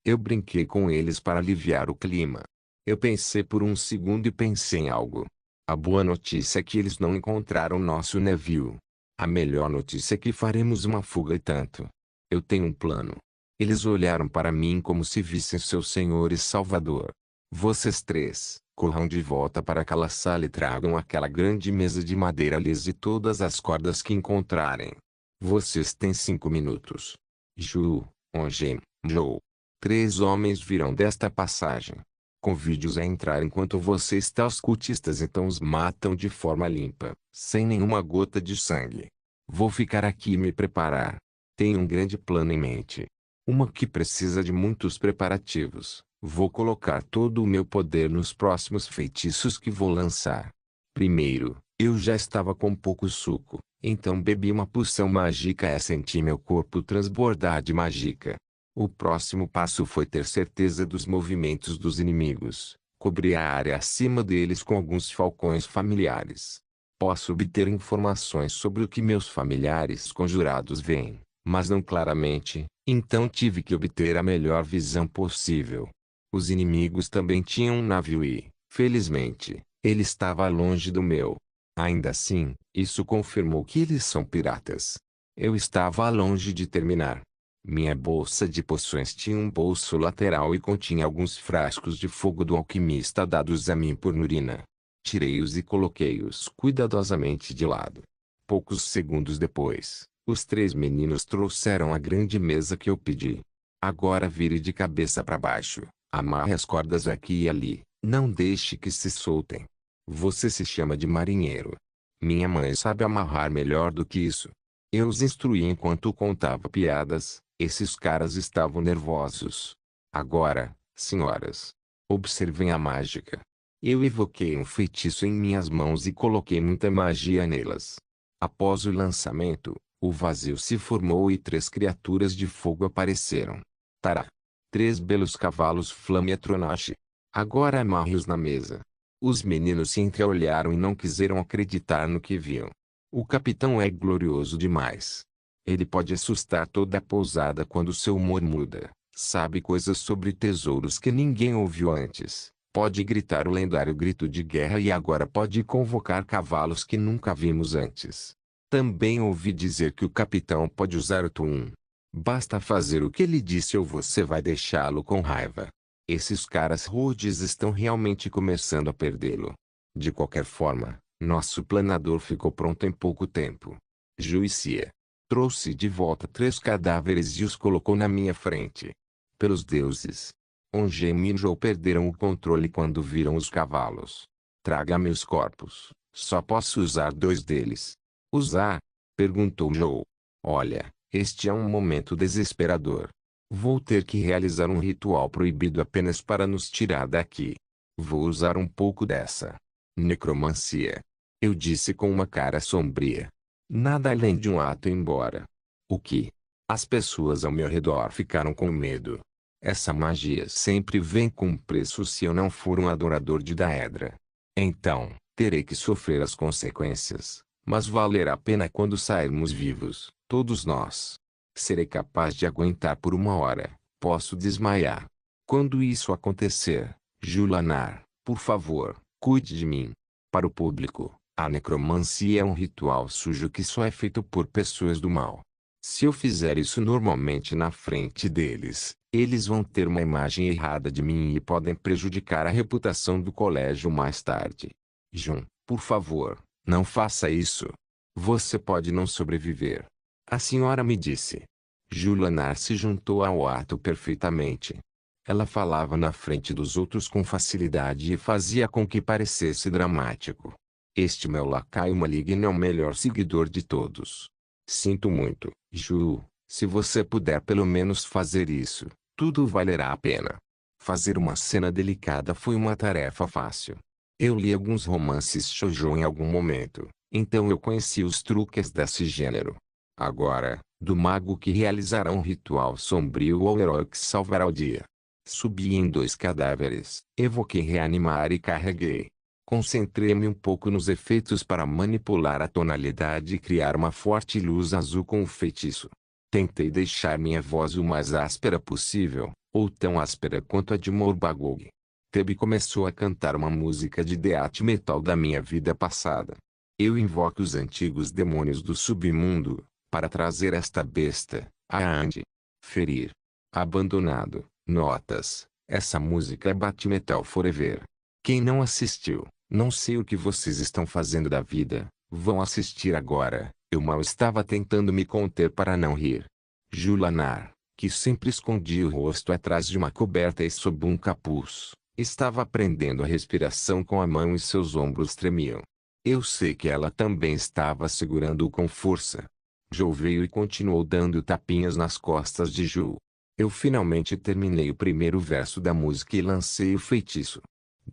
Eu brinquei com eles para aliviar o clima. Eu pensei por um segundo e pensei em algo. A boa notícia é que eles não encontraram nosso navio. A melhor notícia é que faremos uma fuga e tanto. Eu tenho um plano. Eles olharam para mim como se vissem seu senhor e salvador. Vocês 3, corram de volta para aquela sala e tragam aquela grande mesa de madeira lisa e todas as cordas que encontrarem. Vocês têm 5 minutos. Ju, Ongen, Joe. 3 homens virão desta passagem. Convide-os a entrar enquanto você está aos cultistas, então os matam de forma limpa, sem nenhuma gota de sangue. Vou ficar aqui e me preparar. Tenho um grande plano em mente. Uma que precisa de muitos preparativos. Vou colocar todo o meu poder nos próximos feitiços que vou lançar. Primeiro, eu já estava com pouco suco, então bebi uma poção mágica e senti meu corpo transbordar de mágica. O próximo passo foi ter certeza dos movimentos dos inimigos. Cobri a área acima deles com alguns falcões familiares. Posso obter informações sobre o que meus familiares conjurados veem, mas não claramente, então tive que obter a melhor visão possível. Os inimigos também tinham um navio e, felizmente, ele estava longe do meu. Ainda assim, isso confirmou que eles são piratas. Eu estava longe de terminar. Minha bolsa de poções tinha um bolso lateral e continha alguns frascos de fogo do alquimista dados a mim por Nurina. Tirei-os e coloquei-os cuidadosamente de lado. Poucos segundos depois, os 3 meninos trouxeram a grande mesa que eu pedi. Agora vire de cabeça para baixo, amarre as cordas aqui e ali, não deixe que se soltem. Você se chama de marinheiro. Minha mãe sabe amarrar melhor do que isso. Eu os instruí enquanto contava piadas. Esses caras estavam nervosos. Agora, senhoras, observem a mágica. Eu evoquei um feitiço em minhas mãos e coloquei muita magia nelas. Após o lançamento, o vazio se formou e 3 criaturas de fogo apareceram. Tará! 3 belos cavalos Flamiatronache. Agora amarre-os na mesa. Os meninos se entreolharam e não quiseram acreditar no que viam. O capitão é glorioso demais. Ele pode assustar toda a pousada quando seu humor muda. Sabe coisas sobre tesouros que ninguém ouviu antes. Pode gritar o lendário grito de guerra e agora pode convocar cavalos que nunca vimos antes. Também ouvi dizer que o capitão pode usar o Tum. Basta fazer o que ele disse ou você vai deixá-lo com raiva. Esses caras rudes estão realmente começando a perdê-lo. De qualquer forma, nosso planador ficou pronto em pouco tempo. Juícia. Trouxe de volta 3 cadáveres e os colocou na minha frente. Pelos deuses. Ongen e Joe perderam o controle quando viram os cavalos. Traga-me os corpos. Só posso usar 2 deles. Usar? Perguntou Joe. Olha, este é um momento desesperador. Vou ter que realizar um ritual proibido apenas para nos tirar daqui. Vou usar um pouco dessa necromancia. Eu disse com uma cara sombria. Nada além de um ato embora. O que? As pessoas ao meu redor ficaram com medo. Essa magia sempre vem com um preço se eu não for um adorador de Daedra. Então, terei que sofrer as consequências, mas valerá a pena quando sairmos vivos, todos nós. Serei capaz de aguentar por 1 hora, posso desmaiar. Quando isso acontecer, Julanar, por favor, cuide de mim. Para o público, a necromancia é um ritual sujo que só é feito por pessoas do mal. Se eu fizer isso normalmente na frente deles, eles vão ter uma imagem errada de mim e podem prejudicar a reputação do colégio mais tarde. Jun, por favor, não faça isso. Você pode não sobreviver. A senhora me disse. Julanar se juntou ao ato perfeitamente. Ela falava na frente dos outros com facilidade e fazia com que parecesse dramático. Este meu lacaio maligno é o melhor seguidor de todos. Sinto muito, Ju. Se você puder pelo menos fazer isso, tudo valerá a pena. Fazer uma cena delicada foi uma tarefa fácil. Eu li alguns romances shoujo em algum momento, então eu conheci os truques desse gênero. Agora, do mago que realizará um ritual sombrio ao herói que salvará o dia. Subi em 2 cadáveres, evoquei reanimar e carreguei. Concentrei-me um pouco nos efeitos para manipular a tonalidade e criar uma forte luz azul com o feitiço. Tentei deixar minha voz o mais áspera possível, ou tão áspera quanto a de Morbagog. Tebe começou a cantar uma música de death metal da minha vida passada. Eu invoco os antigos demônios do submundo, para trazer esta besta, a Ande. Ferir. Abandonado. Notas. Essa música é Death Metal Forever. Quem não assistiu, não sei o que vocês estão fazendo da vida, vão assistir agora. Eu mal estava tentando me conter para não rir. Julanar, que sempre escondia o rosto atrás de uma coberta e sob um capuz, estava prendendo a respiração com a mão e seus ombros tremiam. Eu sei que ela também estava segurando-o com força. Joe veio e continuou dando tapinhas nas costas de Ju. Eu finalmente terminei o primeiro verso da música e lancei o feitiço.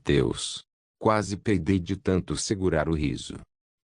Deus! Quase peidei de tanto segurar o riso.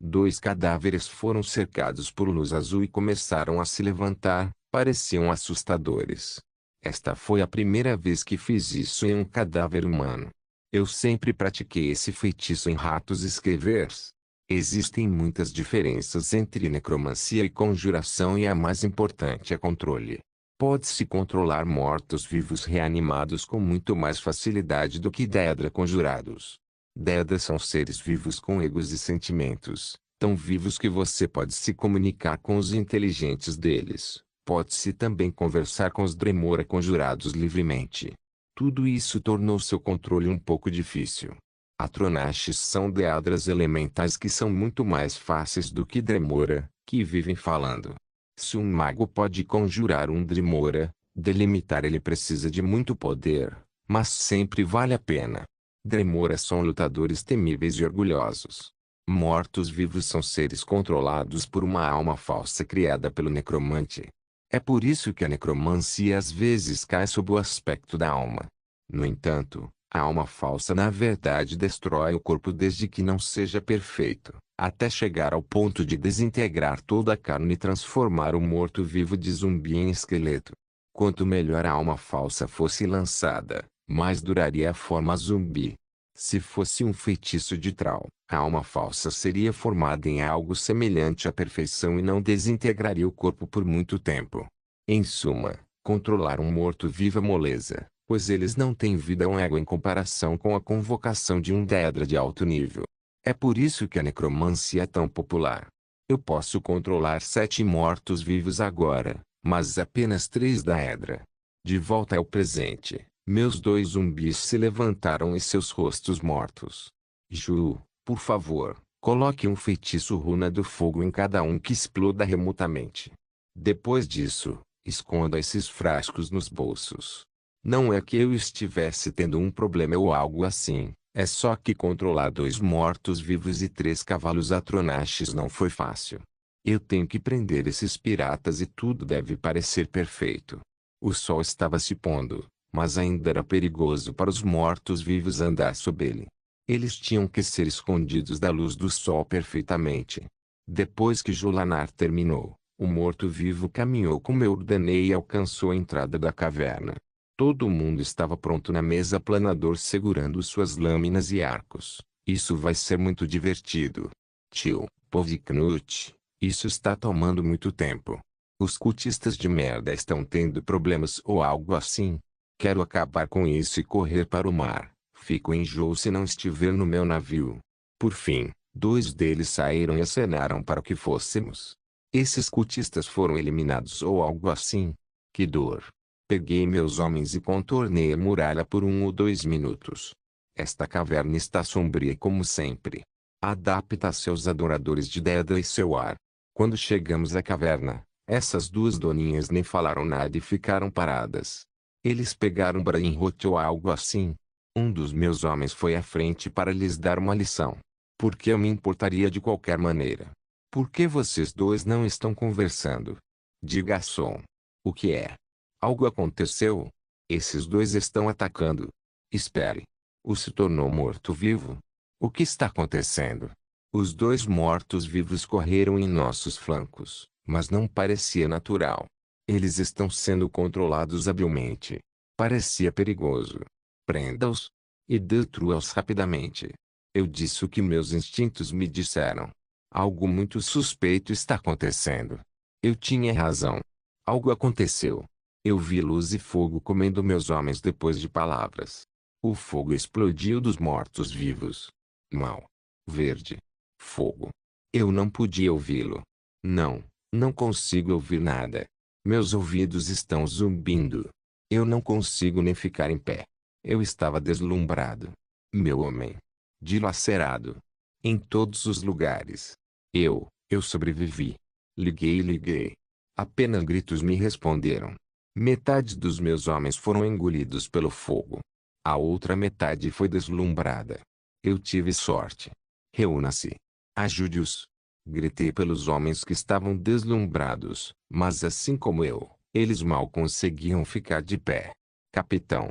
2 cadáveres foram cercados por luz azul e começaram a se levantar, pareciam assustadores. Esta foi a primeira vez que fiz isso em um cadáver humano. Eu sempre pratiquei esse feitiço em ratos esquivers. Existem muitas diferenças entre necromancia e conjuração e a mais importante é controle. Pode-se controlar mortos-vivos reanimados com muito mais facilidade do que Daedra conjurados. Daedra são seres vivos com egos e sentimentos, tão vivos que você pode se comunicar com os inteligentes deles. Pode-se também conversar com os Dremora conjurados livremente. Tudo isso tornou seu controle um pouco difícil. Atronachs são Daedras elementais que são muito mais fáceis do que Dremora, que vivem falando. Se um mago pode conjurar um Dremora, delimitar ele precisa de muito poder, mas sempre vale a pena. Dremora são lutadores temíveis e orgulhosos. Mortos-vivos são seres controlados por uma alma falsa criada pelo necromante. É por isso que a necromancia às vezes cai sob o aspecto da alma. No entanto, a alma falsa na verdade destrói o corpo desde que não seja perfeito, até chegar ao ponto de desintegrar toda a carne e transformar o morto-vivo de zumbi em esqueleto. Quanto melhor a alma falsa fosse lançada, mais duraria a forma zumbi. Se fosse um feitiço de Trau, a alma falsa seria formada em algo semelhante à perfeição e não desintegraria o corpo por muito tempo. Em suma, controlar um morto-vivo é moleza, pois eles não têm vida ou ego em comparação com a convocação de um Daedra de alto nível. É por isso que a necromancia é tão popular. Eu posso controlar 7 mortos-vivos agora, mas apenas 3 Daedra. De volta ao presente, meus 2 zumbis se levantaram e seus rostos mortos. Ju, por favor, coloque um feitiço runa do fogo em cada um que exploda remotamente. Depois disso, esconda esses frascos nos bolsos. Não é que eu estivesse tendo um problema ou algo assim, é só que controlar 2 mortos-vivos e 3 cavalos Atronachs não foi fácil. Eu tenho que prender esses piratas e tudo deve parecer perfeito. O sol estava se pondo, mas ainda era perigoso para os mortos-vivos andar sob ele. Eles tinham que ser escondidos da luz do sol perfeitamente. Depois que Julanar terminou, o morto-vivo caminhou como eu ordenei e alcançou a entrada da caverna. Todo mundo estava pronto na mesa planador segurando suas lâminas e arcos. Isso vai ser muito divertido. Tio, Povknut, isso está tomando muito tempo. Os cultistas de merda estão tendo problemas ou algo assim. Quero acabar com isso e correr para o mar. Fico em Jou se não estiver no meu navio. Por fim, 2 deles saíram e acenaram para que fôssemos. Esses cultistas foram eliminados ou algo assim. Que dor. Peguei meus homens e contornei a muralha por 1 ou 2 minutos. Esta caverna está sombria como sempre. Adapta-se aos adoradores de Daedra e seu ar. Quando chegamos à caverna, essas 2 doninhas nem falaram nada e ficaram paradas. Eles pegaram Brainrot ou algo assim. Um dos meus homens foi à frente para lhes dar uma lição. Por que eu me importaria de qualquer maneira? Por que vocês dois não estão conversando? Diga, som. O que é? Algo aconteceu? Esses dois estão atacando. Espere. O se tornou morto-vivo? O que está acontecendo? Os dois mortos-vivos correram em nossos flancos, mas não parecia natural. Eles estão sendo controlados habilmente. Parecia perigoso. Prenda-os e destrua-os rapidamente. Eu disse o que meus instintos me disseram. Algo muito suspeito está acontecendo. Eu tinha razão. Algo aconteceu. Eu vi luz e fogo comendo meus homens depois de palavras. O fogo explodiu dos mortos-vivos. Mal. Verde. Fogo. Eu não podia ouvi-lo. Não, não consigo ouvir nada. Meus ouvidos estão zumbindo. Eu não consigo nem ficar em pé. Eu estava deslumbrado. Meu homem. Dilacerado. Em todos os lugares. Eu sobrevivi. Liguei e liguei. Apenas gritos me responderam. Metade dos meus homens foram engolidos pelo fogo. A outra metade foi deslumbrada. Eu tive sorte. Reúna-se. Ajude-os. Gritei pelos homens que estavam deslumbrados, mas assim como eu, eles mal conseguiam ficar de pé. Capitão.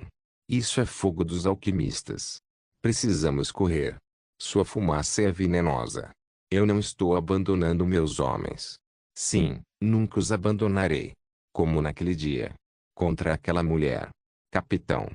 Isso é fogo dos alquimistas. Precisamos correr. Sua fumaça é venenosa. Eu não estou abandonando meus homens. Sim, nunca os abandonarei. Como naquele dia. Contra aquela mulher. Capitão.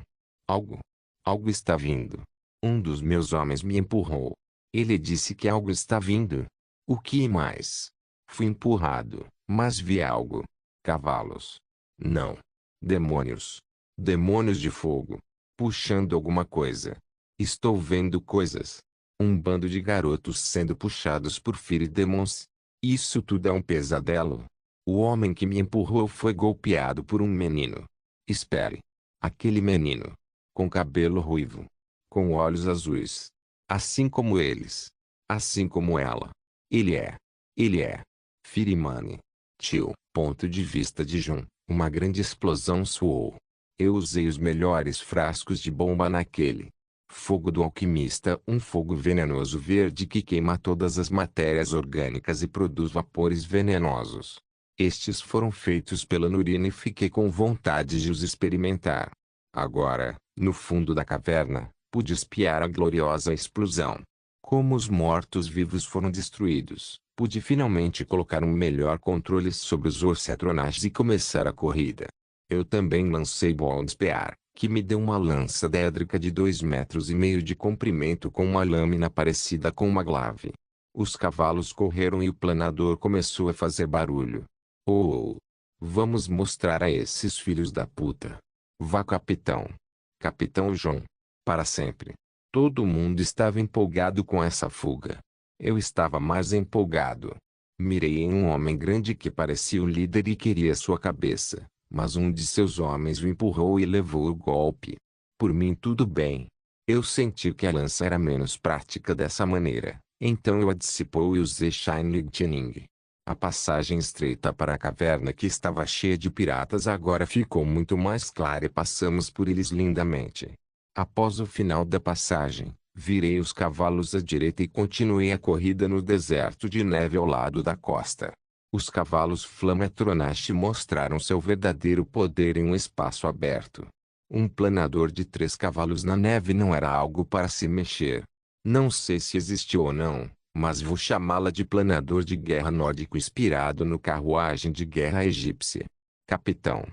Algo está vindo. Um dos meus homens me empurrou. Ele disse que algo está vindo. O que mais? Fui empurrado, mas vi algo. Cavalos. Não. Demônios. Demônios de fogo. Puxando alguma coisa. Estou vendo coisas. Um bando de garotos sendo puxados por Fire Demons. Isso tudo é um pesadelo. O homem que me empurrou foi golpeado por um menino. Espere. Aquele menino. Com cabelo ruivo. Com olhos azuis. Assim como eles. Assim como ela. Ele é. Firimane. Tio. Ponto de vista de Jun. Uma grande explosão soou. Eu usei os melhores frascos de bomba naquele. Fogo do alquimista, um fogo venenoso verde que queima todas as matérias orgânicas e produz vapores venenosos. Estes foram feitos pela Nurina e fiquei com vontade de os experimentar. Agora, no fundo da caverna, pude espiar a gloriosa explosão. Como os mortos-vivos foram destruídos, pude finalmente colocar um melhor controle sobre os orcetronais e começar a corrida. Eu também lancei Bondspear, que me deu uma lança dédrica de 2,5 metros de comprimento com uma lâmina parecida com uma glaive. Os cavalos correram e o planador começou a fazer barulho. Oh! Vamos mostrar a esses filhos da puta. Vá, capitão. Capitão John. Para sempre. Todo mundo estava empolgado com essa fuga. Eu estava mais empolgado. Mirei em um homem grande que parecia o líder e queria sua cabeça, mas um de seus homens o empurrou e levou o golpe. Por mim tudo bem. Eu senti que a lança era menos prática dessa maneira, então eu a dissipou e usei Shine Lightning. A passagem estreita para a caverna que estava cheia de piratas agora ficou muito mais clara e passamos por eles lindamente. Após o final da passagem, virei os cavalos à direita e continuei a corrida no deserto de neve ao lado da costa. Os cavalos Flametronash mostraram seu verdadeiro poder em um espaço aberto. Um planador de 3 cavalos na neve não era algo para se mexer. Não sei se existiu ou não, mas vou chamá-la de planador de guerra nórdico inspirado no carruagem de guerra egípcia. Capitão.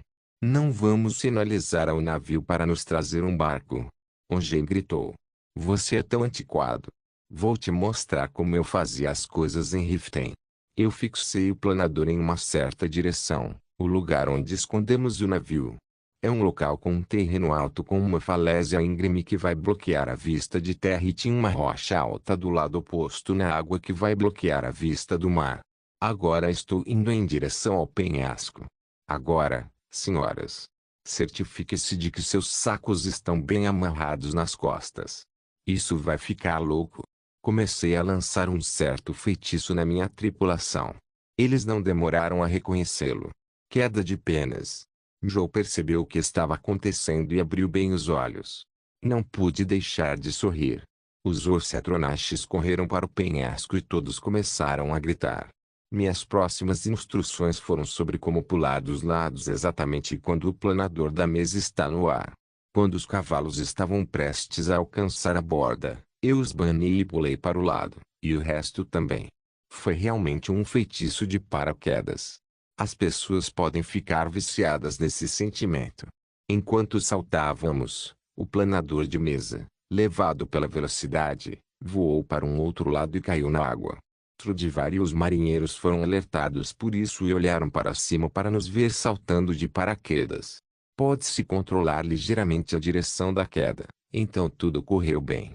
Não vamos sinalizar ao navio para nos trazer um barco. Ongen gritou. Você é tão antiquado. Vou te mostrar como eu fazia as coisas em Riften. Eu fixei o planador em uma certa direção, o lugar onde escondemos o navio. É um local com um terreno alto com uma falésia íngreme que vai bloquear a vista de terra e tinha uma rocha alta do lado oposto na água que vai bloquear a vista do mar. Agora estou indo em direção ao penhasco. Agora, senhoras, certifique-se de que seus sacos estão bem amarrados nas costas. Isso vai ficar louco. Comecei a lançar um certo feitiço na minha tripulação. Eles não demoraram a reconhecê-lo. Queda de penas. Joe percebeu o que estava acontecendo e abriu bem os olhos. Não pude deixar de sorrir. Os Orcetronaches correram para o penhasco e todos começaram a gritar. Minhas próximas instruções foram sobre como pular dos lados exatamente quando o planador da mesa está no ar. Quando os cavalos estavam prestes a alcançar a borda, eu os bani e pulei para o lado, e o resto também. Foi realmente um feitiço de paraquedas. As pessoas podem ficar viciadas nesse sentimento. Enquanto saltávamos, o planador de mesa, levado pela velocidade, voou para um outro lado e caiu na água. Trudivar e os marinheiros foram alertados por isso e olharam para cima para nos ver saltando de paraquedas. Pode-se controlar ligeiramente a direção da queda, então tudo correu bem.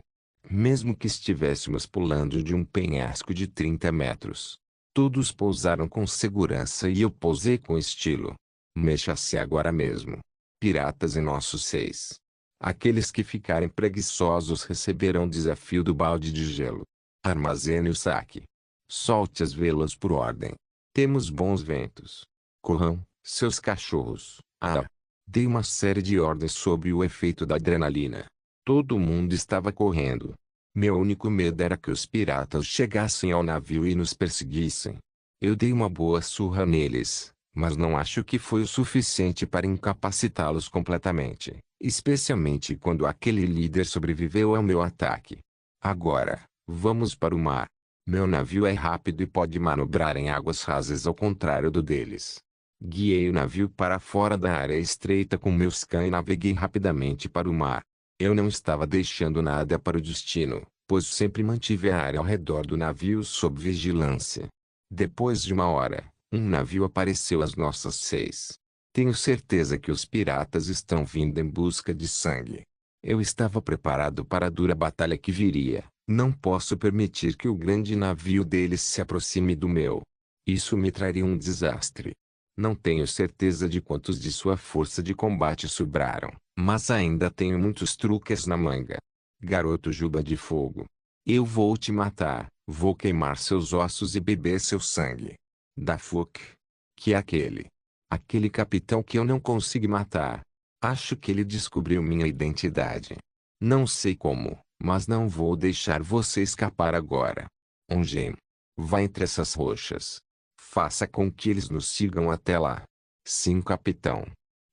Mesmo que estivéssemos pulando de um penhasco de 30 metros. Todos pousaram com segurança e eu pousei com estilo. Mexa-se agora mesmo. Piratas em nossos 6. Aqueles que ficarem preguiçosos receberão desafio do balde de gelo. Armazene o saque. Solte as velas por ordem. Temos bons ventos. Corram, seus cachorros. Dei uma série de ordens sob o efeito da adrenalina. Todo mundo estava correndo. Meu único medo era que os piratas chegassem ao navio e nos perseguissem. Eu dei uma boa surra neles, mas não acho que foi o suficiente para incapacitá-los completamente, especialmente quando aquele líder sobreviveu ao meu ataque. Agora, vamos para o mar. Meu navio é rápido e pode manobrar em águas rasas ao contrário do deles. Guiei o navio para fora da área estreita com meu scan e naveguei rapidamente para o mar. Eu não estava deixando nada para o destino, pois sempre mantive a área ao redor do navio sob vigilância. Depois de uma hora, um navio apareceu às nossas 6. Tenho certeza que os piratas estão vindo em busca de sangue. Eu estava preparado para a dura batalha que viria. Não posso permitir que o grande navio deles se aproxime do meu. Isso me traria um desastre. Não tenho certeza de quantos de sua força de combate sobraram, mas ainda tenho muitos truques na manga. Garoto Juba de Fogo. Eu vou te matar, vou queimar seus ossos e beber seu sangue. Dafuk. Que é aquele? Aquele capitão que eu não consegui matar. Acho que ele descobriu minha identidade. Não sei como, mas não vou deixar você escapar agora. Ongem. Vá entre essas rochas. Faça com que eles nos sigam até lá. Sim, capitão.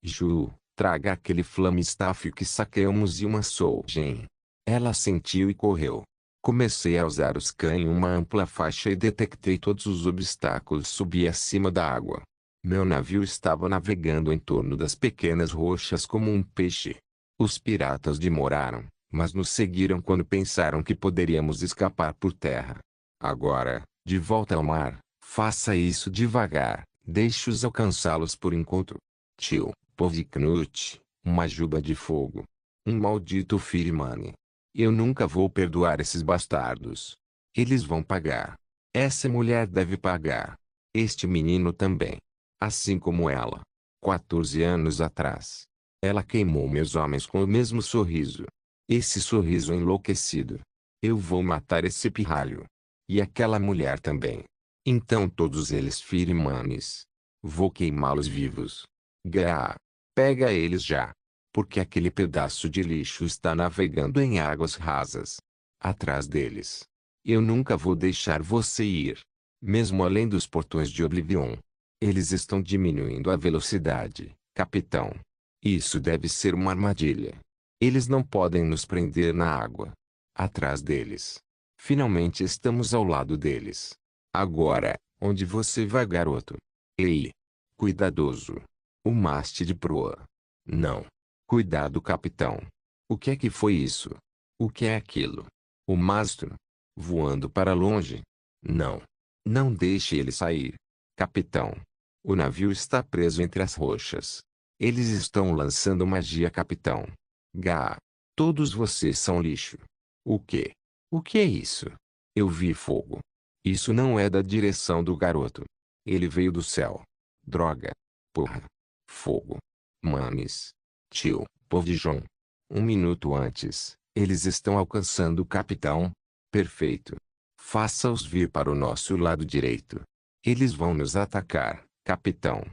Ju, traga aquele Flame-Staff que saqueamos e uma Soulgen. Ela sentiu e correu. Comecei a usar os Scan em uma ampla faixa e detectei todos os obstáculos subi acima da água. Meu navio estava navegando em torno das pequenas rochas como um peixe. Os piratas demoraram, mas nos seguiram quando pensaram que poderíamos escapar por terra. Agora, de volta ao mar, faça isso devagar, deixe-os alcançá-los por enquanto. Tio, Povknut, uma juba de fogo. Um maldito Firmane. Eu nunca vou perdoar esses bastardos. Eles vão pagar. Essa mulher deve pagar. Este menino também. Assim como ela. 14 anos atrás. Ela queimou meus homens com o mesmo sorriso. Esse sorriso enlouquecido. Eu vou matar esse pirralho. E aquela mulher também. Então todos eles Firmanes. Vou queimá-los vivos. Gá. Pega eles já. Porque aquele pedaço de lixo está navegando em águas rasas. Atrás deles. Eu nunca vou deixar você ir. Mesmo além dos portões de Oblivion. Eles estão diminuindo a velocidade, capitão. Isso deve ser uma armadilha. Eles não podem nos prender na água. Atrás deles. Finalmente estamos ao lado deles. Agora, onde você vai, garoto? Ei! Cuidadoso. O maste de proa. Não. Cuidado, capitão. O que é que foi isso? O que é aquilo? O mastro? Voando para longe? Não. Não deixe ele sair. Capitão. O navio está preso entre as rochas. Eles estão lançando magia, capitão. Gá. Todos vocês são lixo. O quê? O que é isso? Eu vi fogo. Isso não é da direção do garoto. Ele veio do céu. Droga. Porra. Fogo. Mames. Tio, Povdijon. Um minuto antes, eles estão alcançando o capitão. Perfeito. Faça-os vir para o nosso lado direito. Eles vão nos atacar, capitão.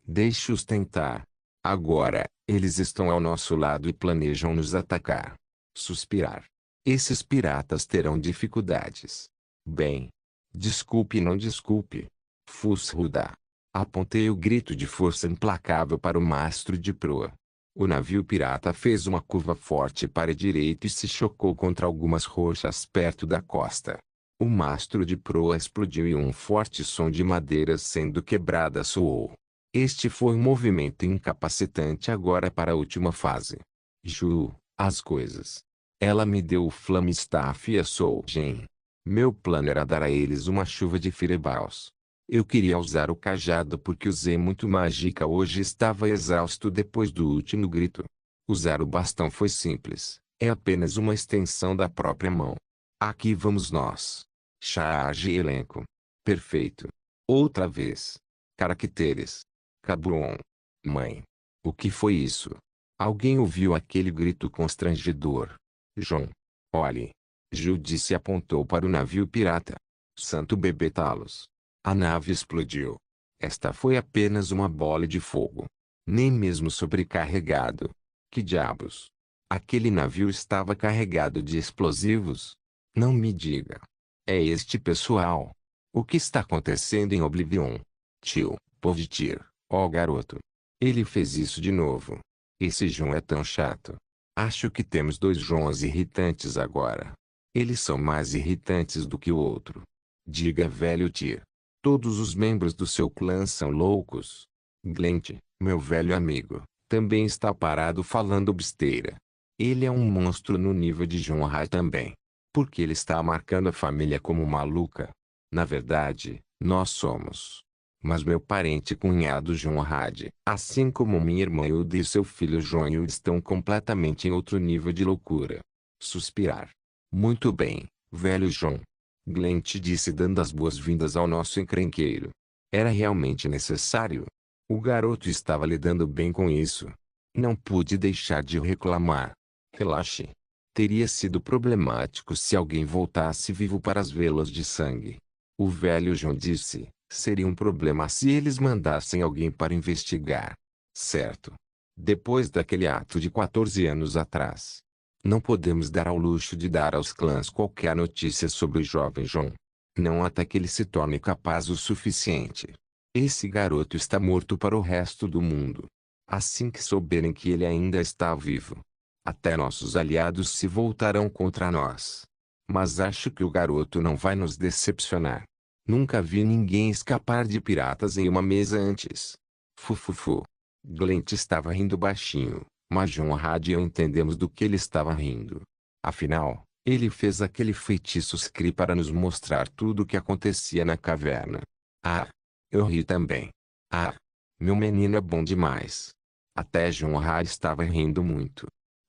Deixe-os tentar. Agora, eles estão ao nosso lado e planejam nos atacar. Suspirar. Esses piratas terão dificuldades. Bem, desculpe e não desculpe. Fusruda. Apontei o grito de força implacável para o mastro de proa. O navio pirata fez uma curva forte para a direita e se chocou contra algumas rochas perto da costa. O mastro de proa explodiu e um forte som de madeira sendo quebrada soou. Este foi um movimento incapacitante agora para a última fase. Ju, as coisas. Ela me deu o Flame Staff e a Soul Gem. Meu plano era dar a eles uma chuva de fireballs. Eu queria usar o cajado porque usei muito mágica hoje e estava exausto depois do último grito. Usar o bastão foi simples, é apenas uma extensão da própria mão. Aqui vamos nós. Charge elenco. Perfeito. Outra vez. Caracteres. Cabron. Mãe. O que foi isso? Alguém ouviu aquele grito constrangedor. João. Olhe. Judice apontou para o navio pirata. Santo bebê Talos. A nave explodiu. Esta foi apenas uma bola de fogo. Nem mesmo sobrecarregado. Que diabos? Aquele navio estava carregado de explosivos? Não me diga. É este pessoal. O que está acontecendo em Oblivion? Tio, Povdir, ó garoto. Ele fez isso de novo. Esse João é tão chato. Acho que temos dois Joões irritantes agora. Eles são mais irritantes do que o outro. Diga velho Tyr. Todos os membros do seu clã são loucos. Glent, meu velho amigo, também está parado falando besteira. Ele é um monstro no nível de Jonrai também. Porque ele está marcando a família como maluca. Na verdade, nós somos. Mas meu parente cunhado Jonrad, assim como minha irmã Hilda e seu filho Jonil estão completamente em outro nível de loucura. Suspirar. Muito bem, velho João. Glent disse dando as boas-vindas ao nosso encrenqueiro. Era realmente necessário? O garoto estava lidando bem com isso. Não pude deixar de reclamar. Relaxe. Teria sido problemático se alguém voltasse vivo para as velas de sangue. O velho João disse, seria um problema se eles mandassem alguém para investigar. Certo. Depois daquele ato de 14 anos atrás. Não podemos dar ao luxo de dar aos clãs qualquer notícia sobre o jovem João. Não até que ele se torne capaz o suficiente. Esse garoto está morto para o resto do mundo. Assim que souberem que ele ainda está vivo, até nossos aliados se voltarão contra nós. Mas acho que o garoto não vai nos decepcionar. Nunca vi ninguém escapar de piratas em uma mesa antes. Fufufu. Glent estava rindo baixinho, mas Jonrad e eu entendemos do que ele estava rindo. Afinal, ele fez aquele feitiço Scry para nos mostrar tudo o que acontecia na caverna. Ah! Eu ri também. Ah! Meu menino é bom demais. Até Jonrad estava rindo muito.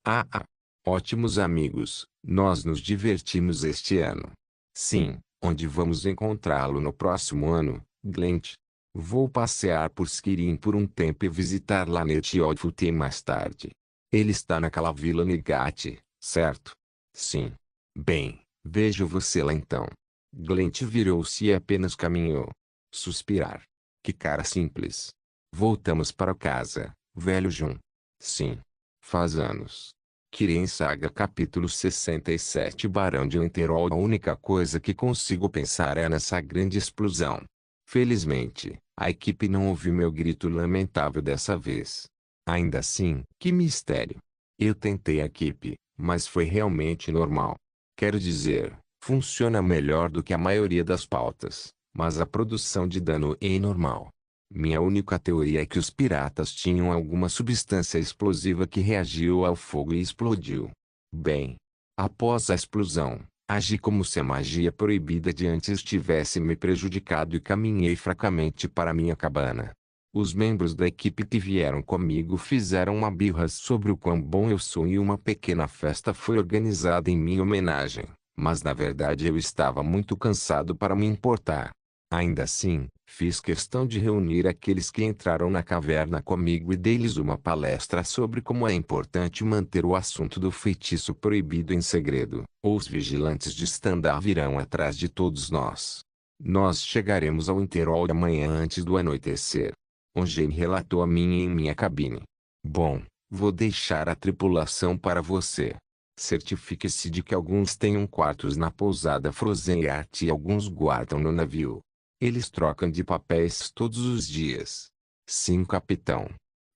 Ah! Ótimos amigos, nós nos divertimos este ano. Sim, onde vamos encontrá-lo no próximo ano, Glent? Vou passear por Skirin por um tempo e visitar Lanet Yodfute mais tarde. Ele está naquela vila Nigate, certo? Sim. Bem, vejo você lá então. Glent virou-se e apenas caminhou. Suspirar. Que cara simples. Voltamos para casa, velho João. Sim. Faz anos. Kirin Saga capítulo 67 Barão de Winterhold. A única coisa que consigo pensar é nessa grande explosão. Felizmente, a equipe não ouviu meu grito lamentável dessa vez. Ainda assim, que mistério. Eu tentei a equipe, mas foi realmente normal. Quero dizer, funciona melhor do que a maioria das pautas, mas a produção de dano é normal. Minha única teoria é que os piratas tinham alguma substância explosiva que reagiu ao fogo e explodiu. Bem, após a explosão, agi como se a magia proibida de antes tivesse me prejudicado e caminhei fracamente para minha cabana. Os membros da equipe que vieram comigo fizeram uma birra sobre o quão bom eu sou e uma pequena festa foi organizada em minha homenagem, mas na verdade eu estava muito cansado para me importar. Ainda assim, fiz questão de reunir aqueles que entraram na caverna comigo e dei-lhes uma palestra sobre como é importante manter o assunto do feitiço proibido em segredo, ou os vigilantes de Standar virão atrás de todos nós. Nós chegaremos ao Winterhold amanhã antes do anoitecer. Ongen relatou a mim em minha cabine. Bom, vou deixar a tripulação para você. Certifique-se de que alguns tenham quartos na pousada Frozen Yacht e alguns guardam no navio. Eles trocam de papéis todos os dias. Sim, capitão.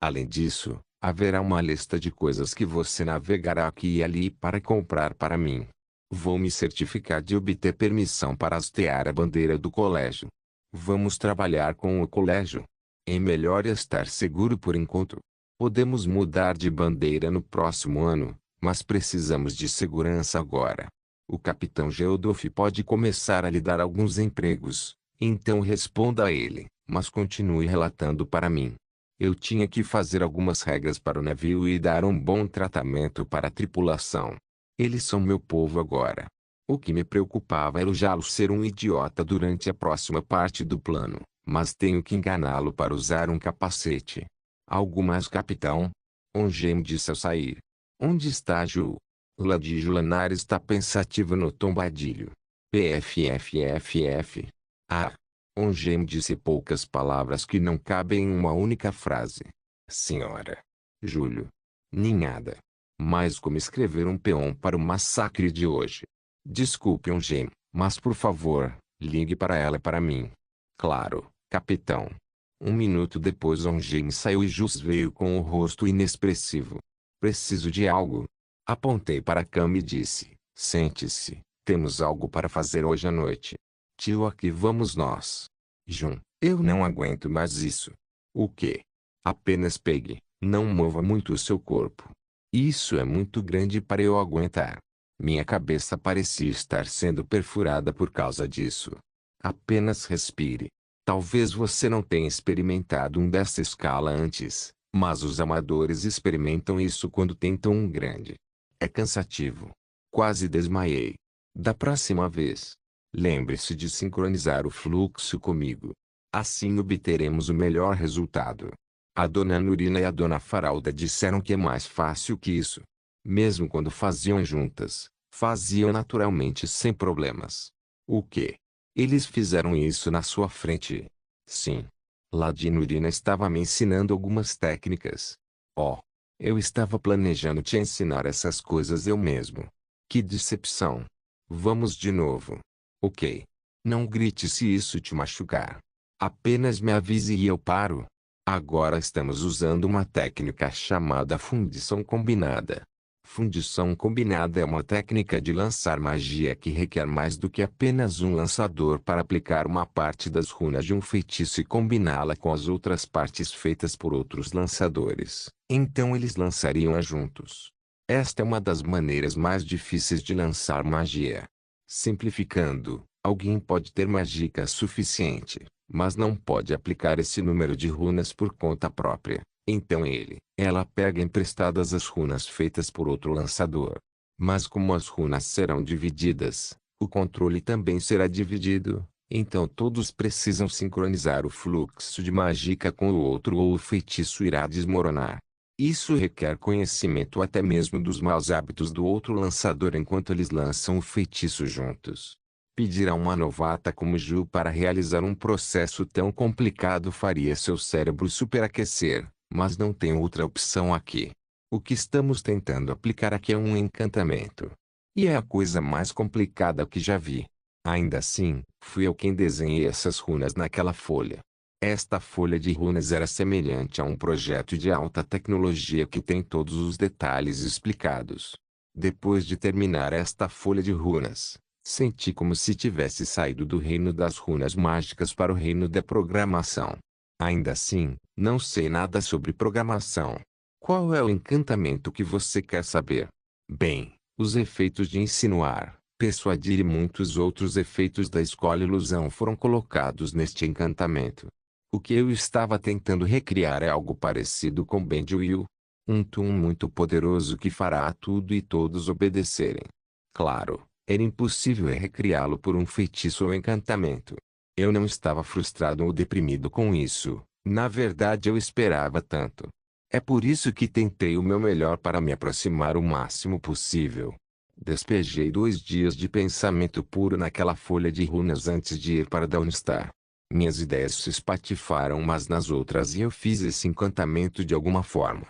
Além disso, haverá uma lista de coisas que você navegará aqui e ali para comprar para mim. Vou me certificar de obter permissão para hastear a bandeira do colégio. Vamos trabalhar com o colégio. É melhor estar seguro por enquanto. Podemos mudar de bandeira no próximo ano, mas precisamos de segurança agora. O capitão Geodoff pode começar a lhe dar alguns empregos, então responda a ele, mas continue relatando para mim. Eu tinha que fazer algumas regras para o navio e dar um bom tratamento para a tripulação. Eles são meu povo agora. O que me preocupava era o Jalo ser um idiota durante a próxima parte do plano, mas tenho que enganá-lo para usar um capacete. Algo mais, capitão? Onjem disse ao sair. Onde está Ju? Lady Julanar está pensativa no tombadilho. PFFFF. Ah. Onjem disse poucas palavras que não cabem em uma única frase. Senhora. Júlio. Ninhada. Mas como escrever um peão para o massacre de hoje? Desculpe, Onjem, mas por favor, ligue para ela e para mim. Claro, capitão. Um minuto depois Onjem saiu e Jus veio com o rosto inexpressivo. Preciso de algo. Apontei para a cama e disse, sente-se, temos algo para fazer hoje à noite. Tio, aqui vamos nós. Jun, eu não aguento mais isso. O quê? Apenas pegue, não mova muito o seu corpo. Isso é muito grande para eu aguentar. Minha cabeça parecia estar sendo perfurada por causa disso. Apenas respire. Talvez você não tenha experimentado um dessa escala antes, mas os amadores experimentam isso quando tentam um grande. É cansativo. Quase desmaiei. Da próxima vez, lembre-se de sincronizar o fluxo comigo. Assim obteremos o melhor resultado. A dona Nurina e a dona Faralda disseram que é mais fácil que isso. Mesmo quando faziam juntas, faziam naturalmente sem problemas. O quê? Eles fizeram isso na sua frente? Sim. Lady Nurina estava me ensinando algumas técnicas. Oh, eu estava planejando te ensinar essas coisas eu mesmo. Que decepção. Vamos de novo. Ok. Não grite se isso te machucar. Apenas me avise e eu paro. Agora estamos usando uma técnica chamada fundição combinada. Fundição combinada é uma técnica de lançar magia que requer mais do que apenas um lançador para aplicar uma parte das runas de um feitiço e combiná-la com as outras partes feitas por outros lançadores. Então eles lançariam-a juntos. Esta é uma das maneiras mais difíceis de lançar magia. Simplificando, alguém pode ter magia suficiente, mas não pode aplicar esse número de runas por conta própria. Então ela pega emprestadas as runas feitas por outro lançador. Mas como as runas serão divididas, o controle também será dividido, então todos precisam sincronizar o fluxo de magia com o outro ou o feitiço irá desmoronar. Isso requer conhecimento até mesmo dos maus hábitos do outro lançador enquanto eles lançam o feitiço juntos. Pedir a uma novata como Ju para realizar um processo tão complicado faria seu cérebro superaquecer. Mas não tem outra opção aqui. O que estamos tentando aplicar aqui é um encantamento. E é a coisa mais complicada que já vi. Ainda assim, fui eu quem desenhei essas runas naquela folha. Esta folha de runas era semelhante a um projeto de alta tecnologia que tem todos os detalhes explicados. Depois de terminar esta folha de runas, senti como se tivesse saído do reino das runas mágicas para o reino da programação. Ainda assim, não sei nada sobre programação. Qual é o encantamento que você quer saber? Bem, os efeitos de insinuar, persuadir e muitos outros efeitos da escola ilusão foram colocados neste encantamento. O que eu estava tentando recriar é algo parecido com Benjuil, um Tum muito poderoso que fará a tudo e todos obedecerem. Claro, era impossível recriá-lo por um feitiço ou encantamento. Eu não estava frustrado ou deprimido com isso, na verdade eu esperava tanto. É por isso que tentei o meu melhor para me aproximar o máximo possível. Despejei 2 dias de pensamento puro naquela folha de runas antes de ir para Dawnstar. Minhas ideias se espatifaram umas nas outras e eu fiz esse encantamento de alguma forma.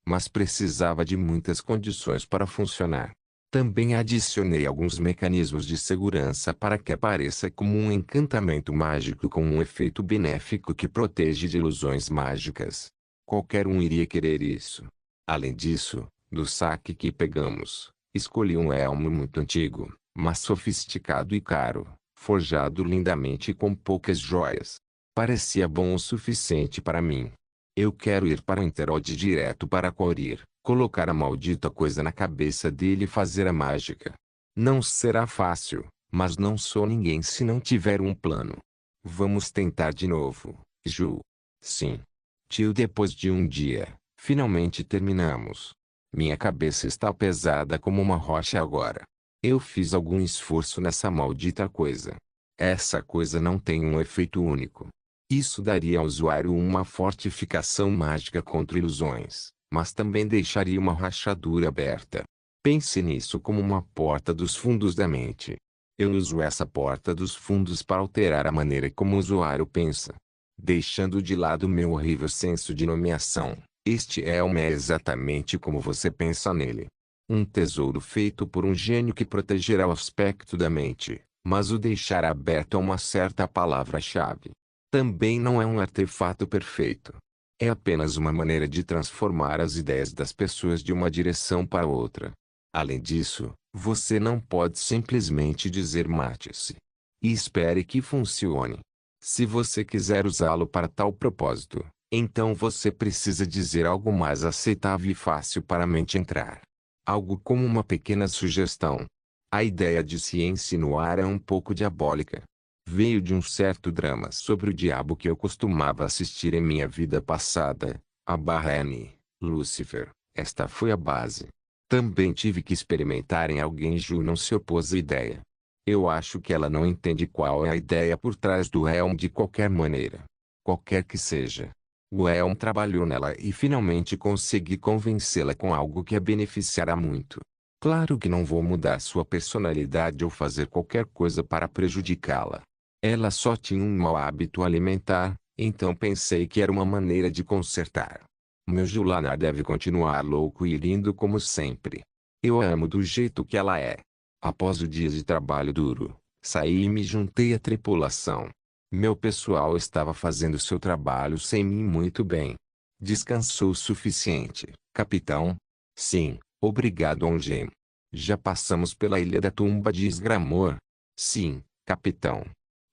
Mas precisava de muitas condições para funcionar. Também adicionei alguns mecanismos de segurança para que pareça como um encantamento mágico com um efeito benéfico que protege de ilusões mágicas. Qualquer um iria querer isso. Além disso, do saque que pegamos, escolhi um elmo muito antigo, mas sofisticado e caro, forjado lindamente com poucas joias. Parecia bom o suficiente para mim. Eu quero ir para o Interod direto para Corir, colocar a maldita coisa na cabeça dele e fazer a mágica. Não será fácil, mas não sou ninguém se não tiver um plano. Vamos tentar de novo, Ju. Sim. Tio, depois de um dia, finalmente terminamos. Minha cabeça está pesada como uma rocha agora. Eu fiz algum esforço nessa maldita coisa. Essa coisa não tem um efeito único. Isso daria ao usuário uma fortificação mágica contra ilusões, mas também deixaria uma rachadura aberta. Pense nisso como uma porta dos fundos da mente. Eu uso essa porta dos fundos para alterar a maneira como o usuário pensa. Deixando de lado meu horrível senso de nomeação, este elmo é exatamente como você pensa nele. Um tesouro feito por um gênio que protegerá o aspecto da mente, mas o deixará aberto a uma certa palavra-chave. Também não é um artefato perfeito. É apenas uma maneira de transformar as ideias das pessoas de uma direção para outra. Além disso, você não pode simplesmente dizer mate-se e espere que funcione. Se você quiser usá-lo para tal propósito, então você precisa dizer algo mais aceitável e fácil para a mente entrar. Algo como uma pequena sugestão. A ideia de se insinuar é um pouco diabólica. Veio de um certo drama sobre o diabo que eu costumava assistir em minha vida passada, a N. Lúcifer. Esta foi a base. Também tive que experimentar em alguém. Ju não se opôs à ideia. Eu acho que ela não entende qual é a ideia por trás do elmo de qualquer maneira. Qualquer que seja. O elmo trabalhou nela e finalmente consegui convencê-la com algo que a beneficiará muito. Claro que não vou mudar sua personalidade ou fazer qualquer coisa para prejudicá-la. Ela só tinha um mau hábito alimentar, então pensei que era uma maneira de consertar. Meu Julana deve continuar louco e lindo como sempre. Eu a amo do jeito que ela é. Após o dia de trabalho duro, saí e me juntei à tripulação. Meu pessoal estava fazendo seu trabalho sem mim muito bem. Descansou o suficiente, capitão? Sim, obrigado, Ongen. Já passamos pela ilha da tumba de Esgramor? Sim, capitão.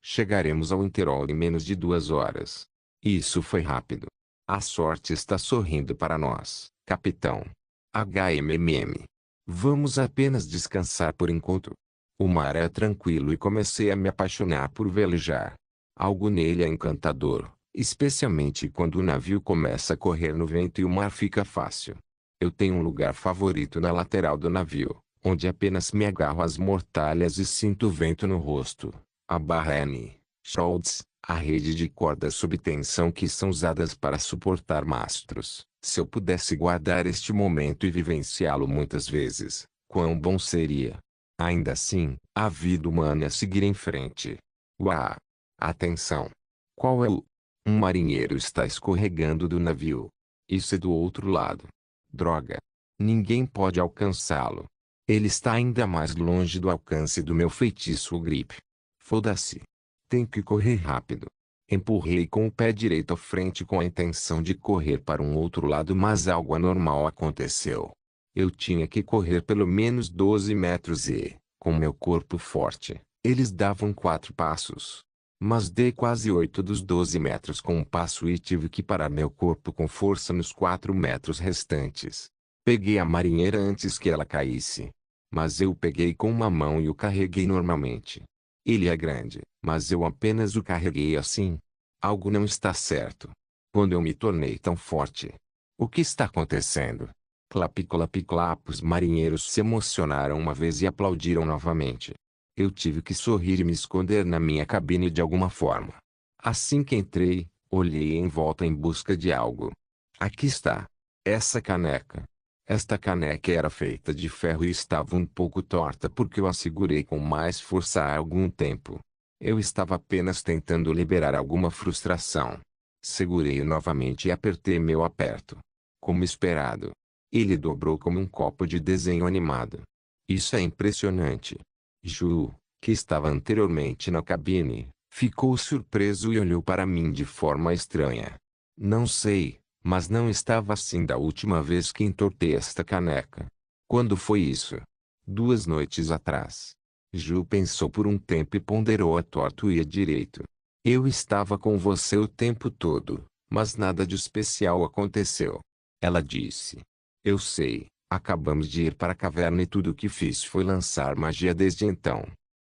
Chegaremos ao Interol em menos de 2 horas. Isso foi rápido. A sorte está sorrindo para nós, capitão. HMMM. Vamos apenas descansar por enquanto. O mar é tranquilo e comecei a me apaixonar por velejar. Algo nele é encantador, especialmente quando o navio começa a correr no vento e o mar fica fácil. Eu tenho um lugar favorito na lateral do navio, onde apenas me agarro às mortalhas e sinto o vento no rosto. A N. Schultz, a rede de cordas sob tensão que são usadas para suportar mastros. Se eu pudesse guardar este momento e vivenciá-lo muitas vezes, quão bom seria. Ainda assim, a vida humana é seguir em frente. Uau! Atenção! Qual é o... Um marinheiro está escorregando do navio. Isso é do outro lado. Droga! Ninguém pode alcançá-lo. Ele está ainda mais longe do alcance do meu feitiço grip. Foda-se. Tenho que correr rápido. Empurrei com o pé direito à frente com a intenção de correr para um outro lado, mas algo anormal aconteceu. Eu tinha que correr pelo menos 12 metros e, com meu corpo forte, eles davam 4 passos. Mas dei quase 8 dos 12 metros com um passo e tive que parar meu corpo com força nos 4 metros restantes. Peguei a marinheira antes que ela caísse. Mas eu o peguei com uma mão e o carreguei normalmente. Ele é grande, mas eu apenas o carreguei assim. Algo não está certo. Quando eu me tornei tão forte. O que está acontecendo? Clap-clap-clap. Os marinheiros se emocionaram uma vez e aplaudiram novamente. Eu tive que sorrir e me esconder na minha cabine de alguma forma. Assim que entrei, olhei em volta em busca de algo. Aqui está. Essa caneca. Esta caneca era feita de ferro e estava um pouco torta porque eu a segurei com mais força há algum tempo. Eu estava apenas tentando liberar alguma frustração. Segurei-o novamente e apertei meu aperto. Como esperado, ele dobrou como um copo de desenho animado. Isso é impressionante. Ju, que estava anteriormente na cabine, ficou surpreso e olhou para mim de forma estranha. Não sei, mas não estava assim da última vez que entortei esta caneca. Quando foi isso? 2 noites atrás. Ju pensou por um tempo e ponderou a torto e a direito. Eu estava com você o tempo todo, mas nada de especial aconteceu. Ela disse. Eu sei, acabamos de ir para a caverna e tudo o que fiz foi lançar magia desde então.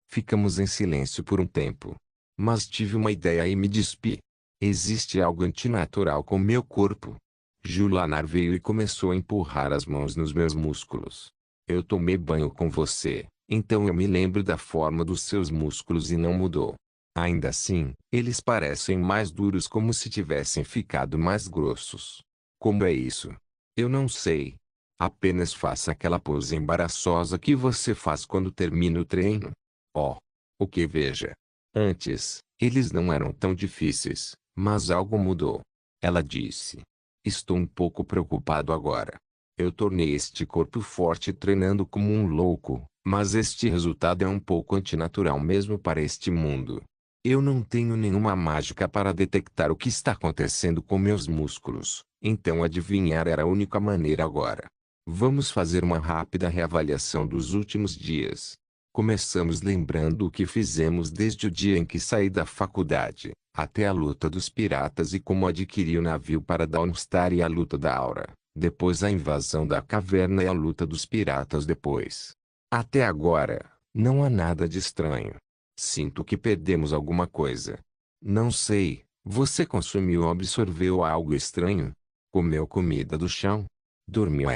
Ficamos em silêncio por um tempo. Mas tive uma ideia e me despi. Existe algo antinatural com meu corpo. Julanar veio e começou a empurrar as mãos nos meus músculos. Eu tomei banho com você, então eu me lembro da forma dos seus músculos e não mudou. Ainda assim, eles parecem mais duros como se tivessem ficado mais grossos. Como é isso? Eu não sei. Apenas faça aquela pose embaraçosa que você faz quando termina o treino. Oh! O que veja. Antes, eles não eram tão difíceis, mas algo mudou. Ela disse. Estou um pouco preocupado agora. Eu tornei este corpo forte treinando como um louco, mas este resultado é um pouco antinatural mesmo para este mundo. Eu não tenho nenhuma mágica para detectar o que está acontecendo com meus músculos, então adivinhar era a única maneira agora. Vamos fazer uma rápida reavaliação dos últimos dias. Começamos lembrando o que fizemos desde o dia em que saí da faculdade, até a luta dos piratas e como adquiri o navio para Dawnstar e a luta da Aura, depois a invasão da caverna e a luta dos piratas depois. Até agora, não há nada de estranho. Sinto que perdemos alguma coisa. Não sei, você consumiu ou absorveu algo estranho? Comeu comida do chão? Dormiu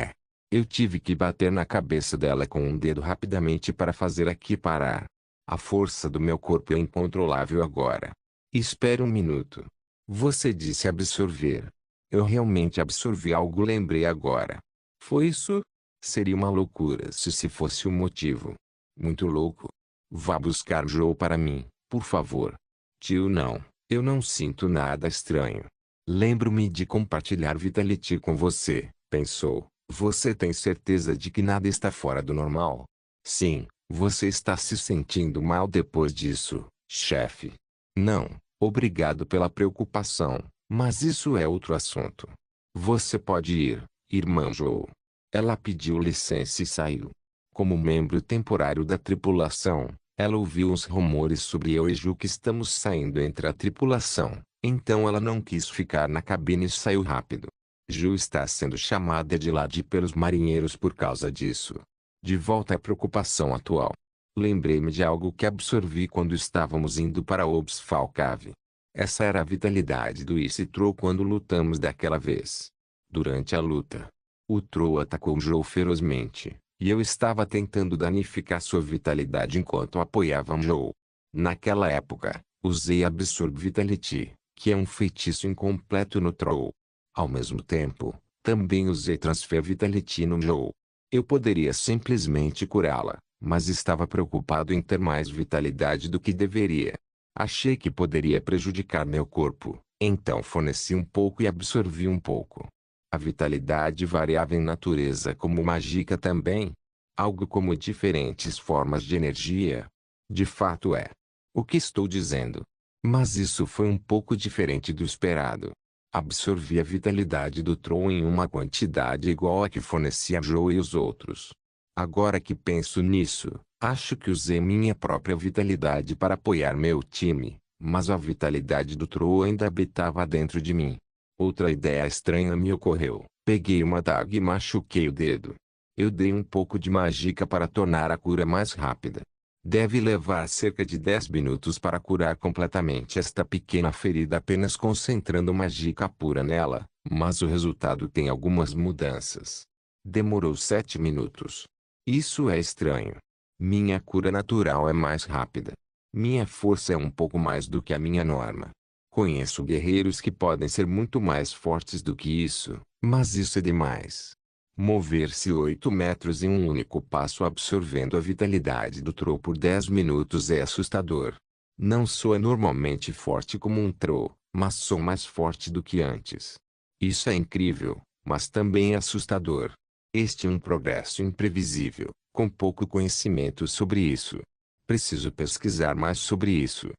Eu tive que bater na cabeça dela com um dedo rapidamente para fazer aqui parar. A força do meu corpo é incontrolável agora. Espere um minuto. Você disse absorver. Eu realmente absorvi algo, lembrei agora. Foi isso? Seria uma loucura se fosse o motivo. Muito louco. Vá buscar Joe para mim, por favor. Tio, não, eu não sinto nada estranho. Lembro-me de compartilhar Vitality com você, pensou. Você tem certeza de que nada está fora do normal? Sim, você está se sentindo mal depois disso, chefe. Não, obrigado pela preocupação, mas isso é outro assunto. Você pode ir, irmã Joe. Ela pediu licença e saiu. Como membro temporário da tripulação, ela ouviu os rumores sobre eu e Ju que estamos saindo entre a tripulação, então ela não quis ficar na cabine e saiu rápido. Ju está sendo chamada de lado pelos marinheiros por causa disso. De volta à preocupação atual. Lembrei-me de algo que absorvi quando estávamos indo para Obsfal Cave. Essa era a vitalidade do Isse Troll quando lutamos daquela vez. Durante a luta, o Troll atacou Joe ferozmente, e eu estava tentando danificar sua vitalidade enquanto apoiava Joe. Naquela época, usei Absorb Vitality, que é um feitiço incompleto no Troll. Ao mesmo tempo, também usei Transfer Vitality no Joe. Eu poderia simplesmente curá-la, mas estava preocupado em ter mais vitalidade do que deveria. Achei que poderia prejudicar meu corpo, então forneci um pouco e absorvi um pouco. A vitalidade variava em natureza como mágica também. Algo como diferentes formas de energia. De fato é. O que estou dizendo? Mas isso foi um pouco diferente do esperado. Absorvi a vitalidade do Troll em uma quantidade igual a que fornecia a Joe e os outros. Agora que penso nisso, acho que usei minha própria vitalidade para apoiar meu time, mas a vitalidade do Troll ainda habitava dentro de mim. Outra ideia estranha me ocorreu. Peguei uma adaga e machuquei o dedo. Eu dei um pouco de mágica para tornar a cura mais rápida. Deve levar cerca de 10 minutos para curar completamente esta pequena ferida apenas concentrando mágica pura nela, mas o resultado tem algumas mudanças. Demorou 7 minutos. Isso é estranho. Minha cura natural é mais rápida. Minha força é um pouco mais do que a minha norma. Conheço guerreiros que podem ser muito mais fortes do que isso, mas isso é demais. Mover-se 8 metros em um único passo absorvendo a vitalidade do Troll por 10 minutos é assustador. Não sou normalmente forte como um Troll, mas sou mais forte do que antes. Isso é incrível, mas também é assustador. Este é um progresso imprevisível, com pouco conhecimento sobre isso. Preciso pesquisar mais sobre isso.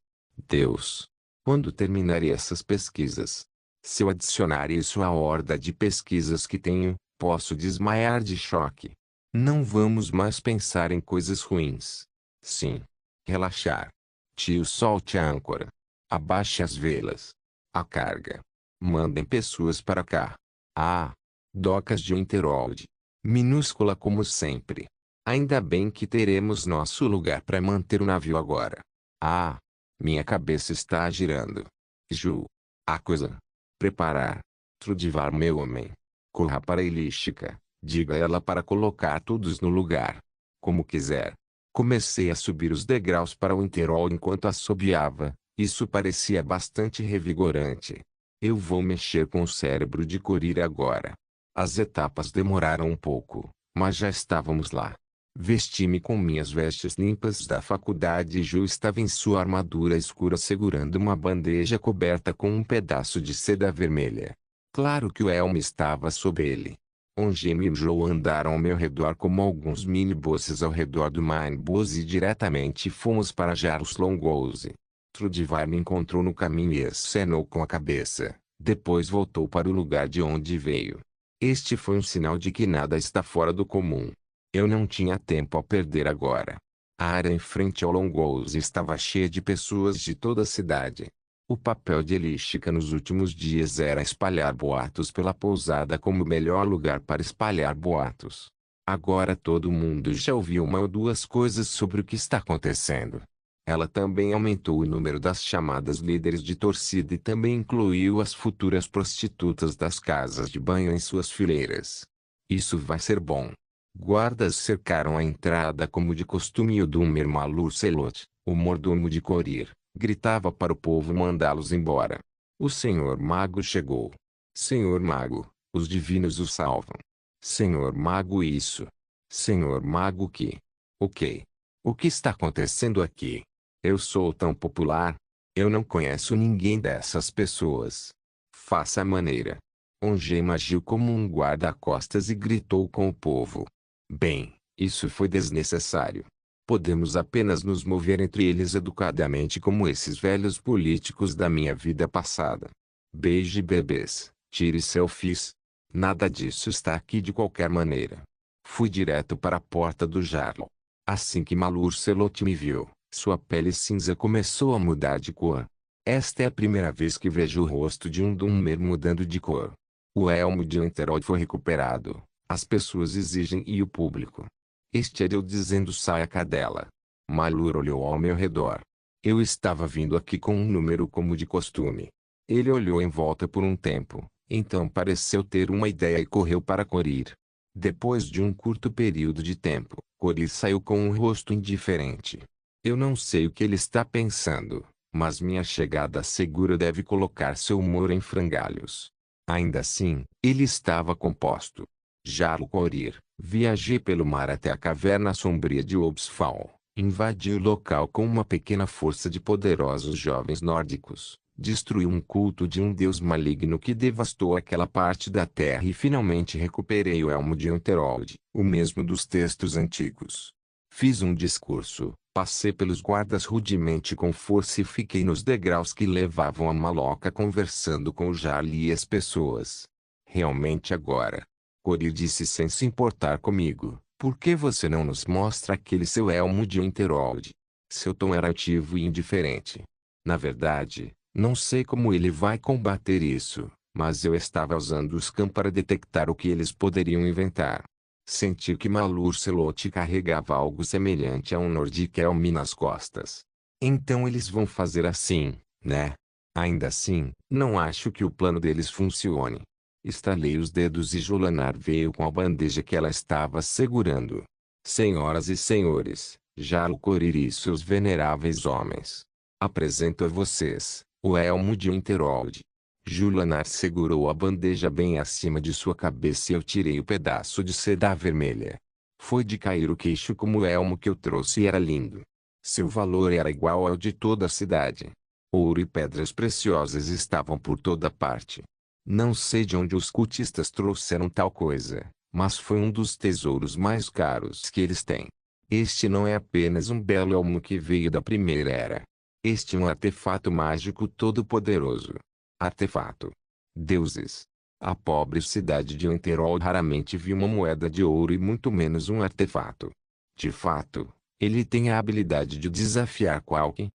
Deus. Quando terminarei essas pesquisas? Se eu adicionar isso à horda de pesquisas que tenho, posso desmaiar de choque. Não vamos mais pensar em coisas ruins. Sim. Relaxar. Tio, solte a âncora. Abaixe as velas. A carga. Mandem pessoas para cá. Ah. Docas de Winterhold. Minúscula como sempre. Ainda bem que teremos nosso lugar para manter o navio agora. Ah. Minha cabeça está girando. Ju. A coisa. Preparar. Trudivar, meu homem. Corra para a Ilística. Diga a ela para colocar todos no lugar. Como quiser. Comecei a subir os degraus para o Winterhold enquanto assobiava. Isso parecia bastante revigorante. Eu vou mexer com o cérebro de Corir agora. As etapas demoraram um pouco, mas já estávamos lá. Vesti-me com minhas vestes limpas da faculdade e Ju estava em sua armadura escura segurando uma bandeja coberta com um pedaço de seda vermelha. Claro que o elmo estava sob ele. Ongemi e Joe andaram ao meu redor como alguns mini-bosses ao redor do Mineboss e diretamente fomos para Jarus Longouse. Trudivar me encontrou no caminho e acenou com a cabeça. Depois voltou para o lugar de onde veio. Este foi um sinal de que nada está fora do comum. Eu não tinha tempo a perder agora. A área em frente ao Longouse estava cheia de pessoas de toda a cidade. O papel de Ilística nos últimos dias era espalhar boatos pela pousada como o melhor lugar para espalhar boatos. Agora todo mundo já ouviu uma ou duas coisas sobre o que está acontecendo. Ela também aumentou o número das chamadas líderes de torcida e também incluiu as futuras prostitutas das casas de banho em suas fileiras. Isso vai ser bom. Guardas cercaram a entrada como de costume e o Dumer Malur Selot, o mordomo de Corir, gritava para o povo mandá-los embora. O Senhor Mago chegou. Senhor Mago, os divinos o salvam. Senhor Mago isso. Senhor Mago que? Ok. O que está acontecendo aqui? Eu sou tão popular? Eu não conheço ninguém dessas pessoas. Faça a maneira. Ongem agiu como um guarda-costas e gritou com o povo. Bem, isso foi desnecessário. Podemos apenas nos mover entre eles educadamente como esses velhos políticos da minha vida passada. Beije bebês, tire selfies. Nada disso está aqui de qualquer maneira. Fui direto para a porta do Jarl. Assim que Malur Selot me viu, sua pele cinza começou a mudar de cor. Esta é a primeira vez que vejo o rosto de um Dunmer mudando de cor. O elmo de Winterhold foi recuperado. As pessoas exigem e o público. Este era eu dizendo saia cadela. Malur olhou ao meu redor. Eu estava vindo aqui com um número como de costume. Ele olhou em volta por um tempo, então pareceu ter uma ideia e correu para Corir. Depois de um curto período de tempo, Corir saiu com um rosto indiferente. Eu não sei o que ele está pensando, mas minha chegada segura deve colocar seu humor em frangalhos. Ainda assim, ele estava composto. Jarl Corir, viajei pelo mar até a caverna sombria de Obsfall, invadi o local com uma pequena força de poderosos jovens nórdicos, destruí um culto de um deus maligno que devastou aquela parte da terra e finalmente recuperei o elmo de Winterhold, o mesmo dos textos antigos. Fiz um discurso, passei pelos guardas rudemente com força e fiquei nos degraus que levavam a Maloca conversando com o Jarl e as pessoas. Realmente agora. Corir disse sem se importar comigo, por que você não nos mostra aquele seu elmo de Winterhold? Seu tom era altivo e indiferente. Na verdade, não sei como ele vai combater isso, mas eu estava usando o scan para detectar o que eles poderiam inventar. Senti que Malur Selot carregava algo semelhante a um Nordic Elm nas costas. Então eles vão fazer assim, né? Ainda assim, não acho que o plano deles funcione. Estalei os dedos e Jolanar veio com a bandeja que ela estava segurando. Senhoras e senhores, Jarl Corir e seus veneráveis homens. Apresento a vocês, o elmo de Winterhold. Julanar segurou a bandeja bem acima de sua cabeça e eu tirei o pedaço de seda vermelha. Foi de cair o queixo como o elmo que eu trouxe e era lindo. Seu valor era igual ao de toda a cidade. Ouro e pedras preciosas estavam por toda parte. Não sei de onde os cultistas trouxeram tal coisa, mas foi um dos tesouros mais caros que eles têm. Este não é apenas um belo elmo que veio da primeira era. Este é um artefato mágico todo-poderoso. Artefato. Deuses. A pobre cidade de Winterhold raramente viu uma moeda de ouro e muito menos um artefato. De fato, ele tem a habilidade de desafiar qualquer